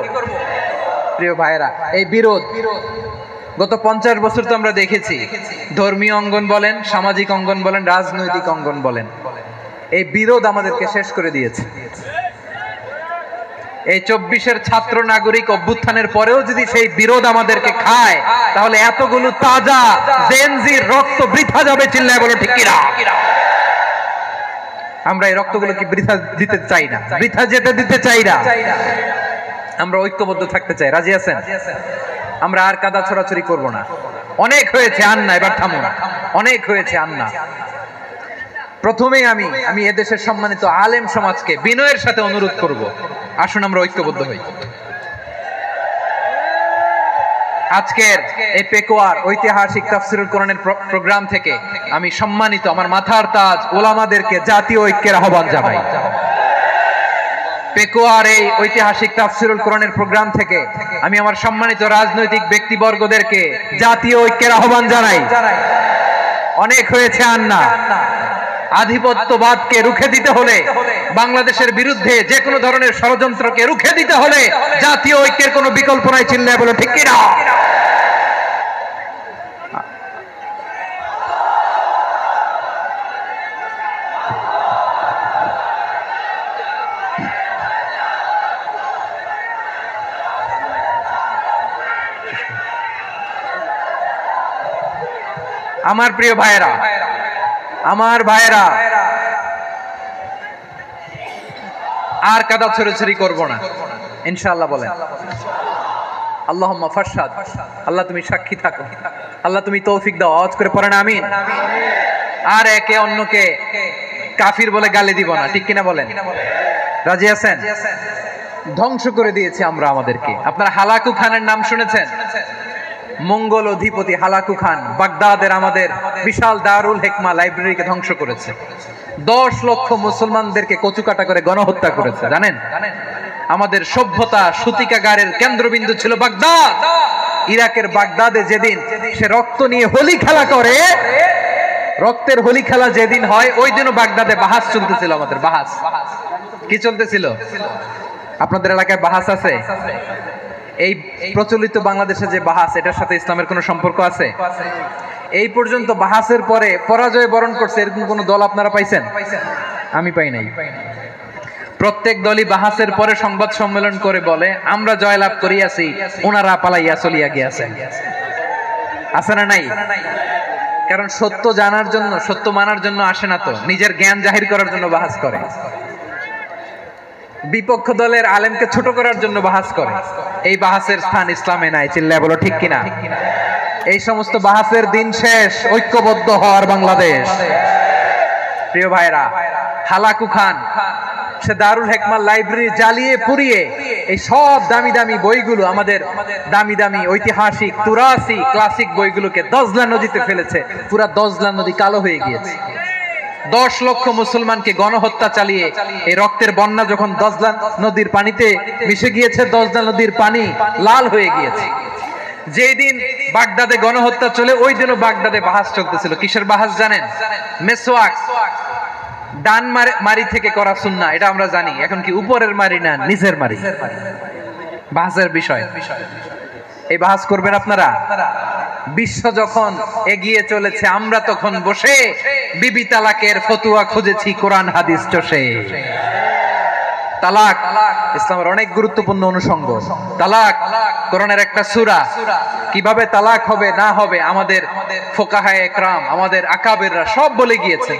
প্রিয় ভাইরা, এই বিরোধ গত 50 বছর তো আমরা দেখেছি, ধর্মীয় অঙ্গন বলেন, সামাজিক অঙ্গন বলেন, রাজনৈতিক অঙ্গন বলেন, এই বিরোধ আমাদেরকে শেষ করে দিয়েছে। এই 24-এর ছাত্র নাগরিক অভ্যুত্থানের পরেও যদি সেই বিরোধ আমাদেরকে খায়, তাহলে এতগুলো তাজা জেনজির রক্ত বৃথা যাবে। চিল্লায় বলো ঠিক কিনা? আমরা এই রক্তগুলো কি বৃথা দিতে চাই না, বৃথা যেতে দিতে চাই না। আমরা ঐক্যবদ্ধ থাকতে চাই। রাজি আছেন? আমরা আর কাদা ছড়াছড়ি করব না। অনেক হয়েছে আন্না, এবার থামুন। অনেক হয়েছে আন্না। প্রথমেই আমি এদেশের সম্মানিত আলেম সমাজকে বিনয়ের সাথে অনুরোধ করব, আসুন আমরা ঐক্যবদ্ধ হই। আজকের এই পেকুয়ার ঐতিহাসিক তাফসীরুল কোরআনের প্রোগ্রাম থেকে আমি সম্মানিত আমার মাথার তাজ ওলামাদেরকে জাতীয় ঐক্যের আহ্বান জানাই। পেকুয়ার এই ঐতিহাসিক তাফসীরুল কোরআনের প্রোগ্রাম থেকে আমি আমার সম্মানিত রাজনৈতিক ব্যক্তিবর্গদেরকে জাতীয় ঐক্যের আহ্বান জানাই। অনেক হয়েছে আন্না। আধিপত্যবাদকে রুখে দিতে হলে, বাংলাদেশের বিরুদ্ধে যে কোনো ধরনের ষড়যন্ত্রকে রুখে দিতে হলে জাতীয় ঐক্যের কোনো বিকল্প নাই। চিল্লায় বলো ঠিক কিনা? আমার প্রিয় ভাইয়েরা, আমার ভাইয়েরা, আর কাদা ছড়াছড়ি করব না ইনশাআল্লাহ বলেন। আল্লাহুম্মা ফাশহাদ, আল্লাহ তুমি সাক্ষী থাকো, আল্লাহ তুমি তৌফিক দাও। আওয়াজ করে পড়েন আমিন। আর একে অন্যকে কাফির বলে গালি দিব না। ঠিক কিনা বলেন? রাজি আছেন? ধ্বংস করে দিয়েছি আমরা আমাদেরকে। আপনারা হালাকু খানের নাম শুনেছেন? মঙ্গল অধিপতি হালাকু খান বাগদাদের আমাদের বিশাল দারুল হিকমা লাইব্রেরিকে ধ্বংস করেছে। 10 লক্ষ মুসলমানদেরকে কচুকাটা করে গণহত্যা করেছে। জানেন? আমাদের সভ্যতা সূতিকাগারের কেন্দ্রবিন্দু ছিল বাগদাদ। ইরাকের বাগদাদে যেদিন সে রক্ত নিয়ে হোলি খেলা করে, রক্তের হোলি খেলা যেদিন হয়, ওই দিনও বাগদাদে বাহাস চলতেছিল। আমাদের বাহাস কি চলতেছিল? আপনাদের এলাকায় বাহাস আছে? এই প্রচলিত বাংলাদেশে যে বাহাস, এটার সাথে ইসলামের কোনো সম্পর্ক আছে? এই পর্যন্ত বাহাসের পরে পরাজয় বরণ করছে এরকম কোন দল আপনারা পাইছেন? আমি পাই নাই। প্রত্যেক দলই বাহাসের পরে সংবাদ সম্মেলন করে বলে আমরা জয়লাভ করিয়াছি, ওনারা পালাইয়া চলিয়া গিয়াছেন। আছে না নাই? কারণ সত্য জানার জন্য, সত্য মানার জন্য আসে না তো, নিজের জ্ঞান জাহির করার জন্য বাহাস করে। বিপক্ষ দলের আলেমকে ছোট করার জন্য বাহাস করে। এই বাহাসের স্থান ইসলামে নাই। চিল্লায় বলো ঠিক কিনা? এই সমস্ত বাহাসের দিন শেষ। ঐক্যবদ্ধ হওয়ার বাংলাদেশ। প্রিয় ভাইরা, হালাকু খান সে দারুল হেকমার লাইব্রেরি জ্বালিয়ে পুড়িয়ে এই সব দামি দামি বইগুলো, আমাদের দামি দামি ঐতিহাসিক তুরাসি ক্লাসিক বইগুলোকে দজলা নদীতে ফেলেছে। পুরা দজলা নদী কালো হয়ে গিয়েছে। 10 লক্ষ মুসলমানকে গণহত্যা চালিয়ে এই রক্তের বন্যা যখন দজলা নদীর পানিতে মিশে গিয়েছে, দজলা নদীর পানি লাল হয়ে গিয়েছে। যেই দিন বাগদাদে গণহত্যা চলে, ওই দিনও বাগদাদে বাহাস চলতেছিল। কিসের বাহাস জানেন? মেসওয়াক, ডান মারি থেকে করা সুন্নাহ, এটা আমরা জানি। এখন কি উপরের মারি না নিচের মারি? বাহাসের বিষয়। এই বাহাস করবেন আপনারা? বিশ্ব যখন এগিয়ে চলেছে, আমরা তখন বসে বিবি তালাকের ফতুয়া খুঁজেছি কোরআন হাদিস চষে। তালাক ইসলামের অনেক গুরুত্বপূর্ণ অনুষঙ্গ। তালাক কোরআনের একটা সূরা। কিভাবে তালাক হবে না হবে আমাদের ফুকাহায়ে একরাম, আমাদের আকাবেররা সব বলে গিয়েছে,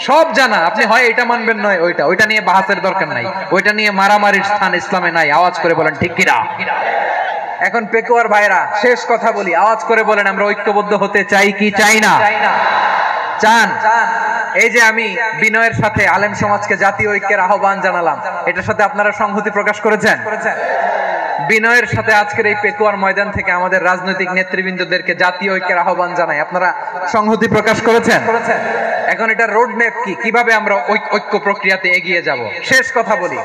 সব জানা। আপনি হয় এটা মানবেন, নয় ওইটা নিয়ে বাহাসের দরকার নাই, ওইটা নিয়ে মারামারির স্থান ইসলামে নাই। আওয়াজ করে বলেন ঠিক কিনা? এখন পেকুয়ার ভাইরা, শেষ কথা বলি, আওয়াজ করে বলেন আমরা ঐক্যবদ্ধ হতে চাই কি চাই না? চান? এই যে আমি বিনয়ের সাথে আলেম সমাজকে জাতীয় ঐক্যের আহ্বান জানালাম, এটার সাথে আপনারা সংহতি প্রকাশ করেছেন? বিনয়ের সাথে আজকের এই পেকুয়ার ময়দান থেকে আমাদের রাজনৈতিক নেতৃবৃন্দদেরকে জাতীয় ঐক্যের আহ্বান জানাই, আপনারা সংহতি প্রকাশ করেছেন? এখন এটা রোড ম্যাপ কি, কিভাবে আমরা ঐক্য প্রক্রিয়াতে এগিয়ে যাব? শেষ কথা বলি,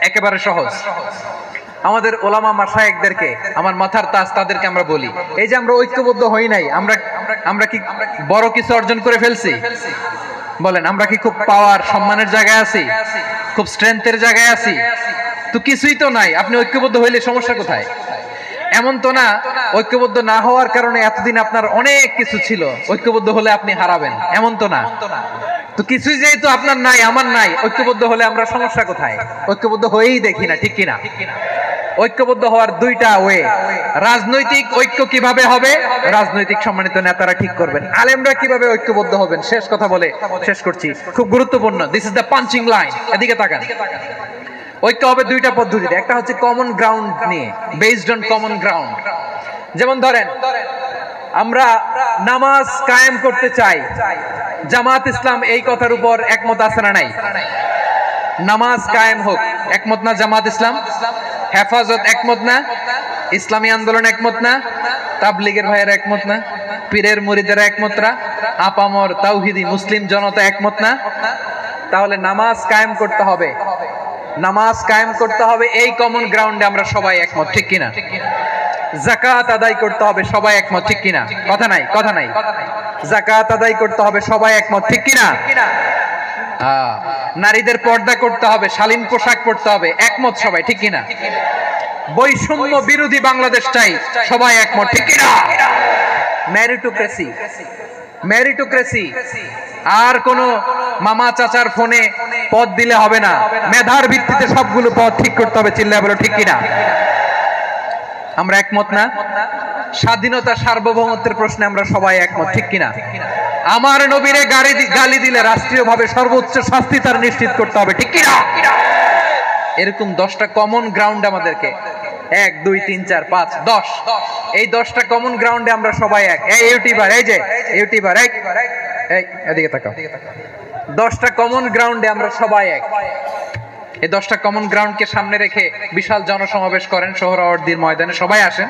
একেবারে সহজ। আমাদের ওলামা মাশায়েখদেরকে, আমার মাথার তাজ, তাদেরকে আমরা বলি, এই যে আমরা ঐক্যবদ্ধ হই নাই, আমরা কি বড় কিছু অর্জন করে ফেলছি? বলেন, আমরা কি খুব পাওয়ার সম্মানের জায়গায় আছি? খুব স্ট্রেংথের জায়গায় আছি? তো কিছুই তো নাই। আপনি ঐক্যবদ্ধ হইলে সমস্যা কোথায়? এমন তো না ঐক্যবদ্ধ না হওয়ার কারণে এতদিন আপনার অনেক কিছু ছিল, ঐক্যবদ্ধ হলে আপনি হারাবেন, এমন তো না। তো কিছুই যেহেতু আপনার নাই, আমার নাই, ঐক্যবদ্ধ হলে আমরা সমস্যা কোথায়? ঐক্যবদ্ধ হয়েই দেখি না, ঠিক কিনা? ঐক্যবদ্ধ হওয়ার দুইটা ওয়ে। রাজনৈতিক ঐক্য কিভাবে হবে? রাজনৈতিক সম্মানিত নেতারা ঠিক করবেন। আলেমরা কিভাবে ঐক্যবদ্ধ হবেন? শেষ কথা বলে শেষ করছি, খুব গুরুত্বপূর্ণ। This is the punching line. এদিকে তাকান। ঐক্য হবে দুইটা পদ্ধতিতে। একটা হচ্ছে কমন গ্রাউন্ড নিয়ে, বেসড অন কমন গ্রাউন্ড। যেমন ধরেন, আমরা নামাজ কায়েম করতে চাই, জামাত ইসলাম এই কথার উপর একমত আছে না নাই? নামাজ কায়েম হোক, একমত না জামাত ইসলাম? হেফাজত একমত না? ইসলামী আন্দোলন একমত না? তাবলীগের ভাইয়েরা একমত না? পীরের মুরিদেরা একমত না? আপামর তাওহীদি মুসলিম জনতা একমত না? তাহলে নামাজ কায়েম করতে হবে, নামাজ কায়েম করতে হবে এই কমন গ্রাউন্ডে আমরা সবাই একমত, ঠিক কিনা? যাকাত আদায় করতে হবে, সবাই একমত, ঠিক কিনা? কথা নাই, কথা নাই। যাকাত আদায় করতে হবে, সবাই একমত, ঠিক কিনা? নারীদের পর্দা করতে হবে, শালীন পোশাক পরতে হবে, একমত সবাই, ঠিক কিনা? বৈষম্য বিরোধী বাংলাদেশ চাই, সবাই একমত, ঠিক কিনা? মেরিটোক্রেসি, মেরিটোক্রেসি, আর কোন মামা চাচার ফোনে পদ দিলে হবে না, মেধার ভিত্তিতে সবগুলো পদ ঠিক করতে হবে। চিল্লায় বলো ঠিক কিনা? আমরা একমত না? স্বাধীনতা সার্বভৌমত্বের প্রশ্নে আমরা সবাই একমত, ঠিক কিনা? আমার নবীরে গালি দিলে রাষ্ট্রীয়ভাবে সর্বোচ্চ শাস্তি তার নিশ্চিত করতে হবে, ঠিক কিনা? এরকম 10টা কমন গ্রাউন্ড আমাদেরকে, 1 2 3 4 5 10, এই 10টা কমন গ্রাউন্ডে আমরা সবাই এক। এই ইউটিউবার, এই যে ইউটিউবার, এই এদিকে তাকাও। 10টা কমন গ্রাউন্ডে আমরা সবাই এক। এই 10টা কমন গ্রাউন্ডকে সামনে রেখে বিশাল জনসমাবেশ করেন সোহরাওয়ার্দীর ময়দানে, সবাই আসেন।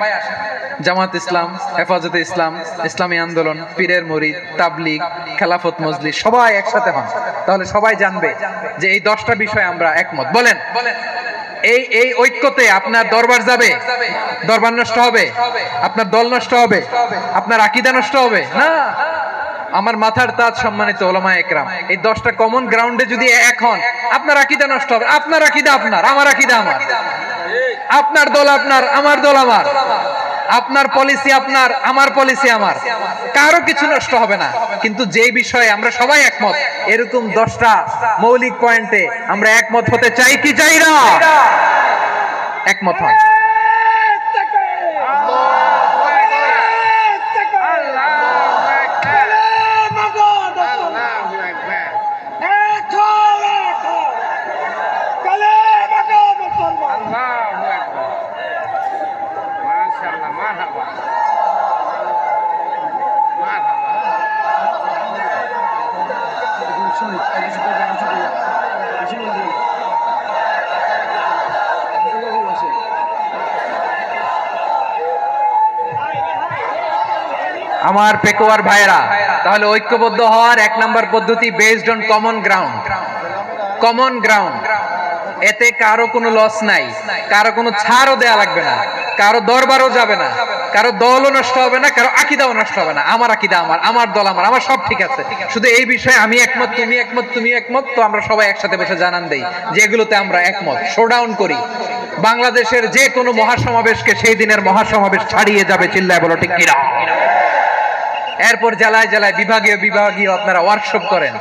জামাত ইসলাম, হেফাজতে ইসলাম, ইসলামী আন্দোলন, পীরের মুরিদ, তাবলীগ, খেলাফত মজলিস, সবাই একসাথে হন। তাহলে সবাই জানবে যে এই 10টা বিষয়ে আমরা একমত। বলেন, এই ঐক্যতে আপনার দরবার যাবে? দরবার নষ্ট হবে? আপনার দল নষ্ট হবে? আপনার আকীদা নষ্ট হবে? না। আমার মাথার তাজ সম্মানিত ওলামায়ে একরাম, এই 10টা কমন গ্রাউন্ডে যদি এক হন, আপনার আকীদা নষ্ট হবে? আপনার আকীদা আপনার, আমার আকীদা আমার, আপনার দল আপনার, আমার দল আমার, আপনার পলিসি আপনার, আমার পলিসি আমার, কারো কিছু নষ্ট হবে না। কিন্তু যে বিষয়ে আমরা সবাই একমত, এরকম 10টা মৌলিক পয়েন্টে আমরা একমত হতে চাই কি চাই না? একমত হন। আমার পেকুয়ার ভাইরা, তাহলে ঐক্যবদ্ধ হওয়ার 1 নম্বর পদ্ধতি based on common ground. Common ground, এতে কারো কোনো লস নাই, কারো কোনো ছাড়ও দেয়া লাগবে না, কারো দরবারও যাবে না, কারো দলও নষ্ট হবে না, কারো আকীদাও নষ্ট হবে না। আমার আকীদা আমার, আমার দল আমার, আমার সব ঠিক আছে। শুধু এই বিষয়ে আমি একমত, তুমি একমত, তুমি একমত, তো আমরা সবাই একসাথে বসে জানান দেই যে এগুলোতে আমরা একমত, শোডাউন করি। বাংলাদেশের যে কোনো মহাসমাবেশকে সেই দিনের মহাসমাবেশ ছাড়িয়ে যাবে, চিল্লায় বলো ঠিক কিনা। এরপর জেলায় জেলায় বিভাগীয় বিভাগীয় আপনারা ওয়ার্কশপ করেন,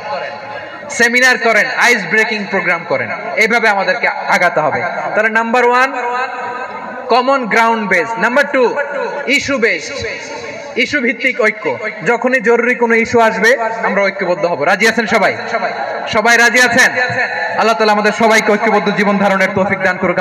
সেমিনার করেন, আইস ব্রেকিং প্রোগ্রাম করেন। এইভাবে আমাদেরকে আগাতে হবে। তাহলে number 1 common ground base, number 2 issue base, issue ভিত্তিক ঐক্য। যখনই জরুরি কোনো ইস্যু আসবে আমরা ঐক্যবদ্ধ হব। রাজি আছেন সবাই? সবাই রাজি আছেন? আল্লাহ তাআলা আমাদের সবাইকে ঐক্যবদ্ধ জীবন ধারণের তৌফিক দান করুক।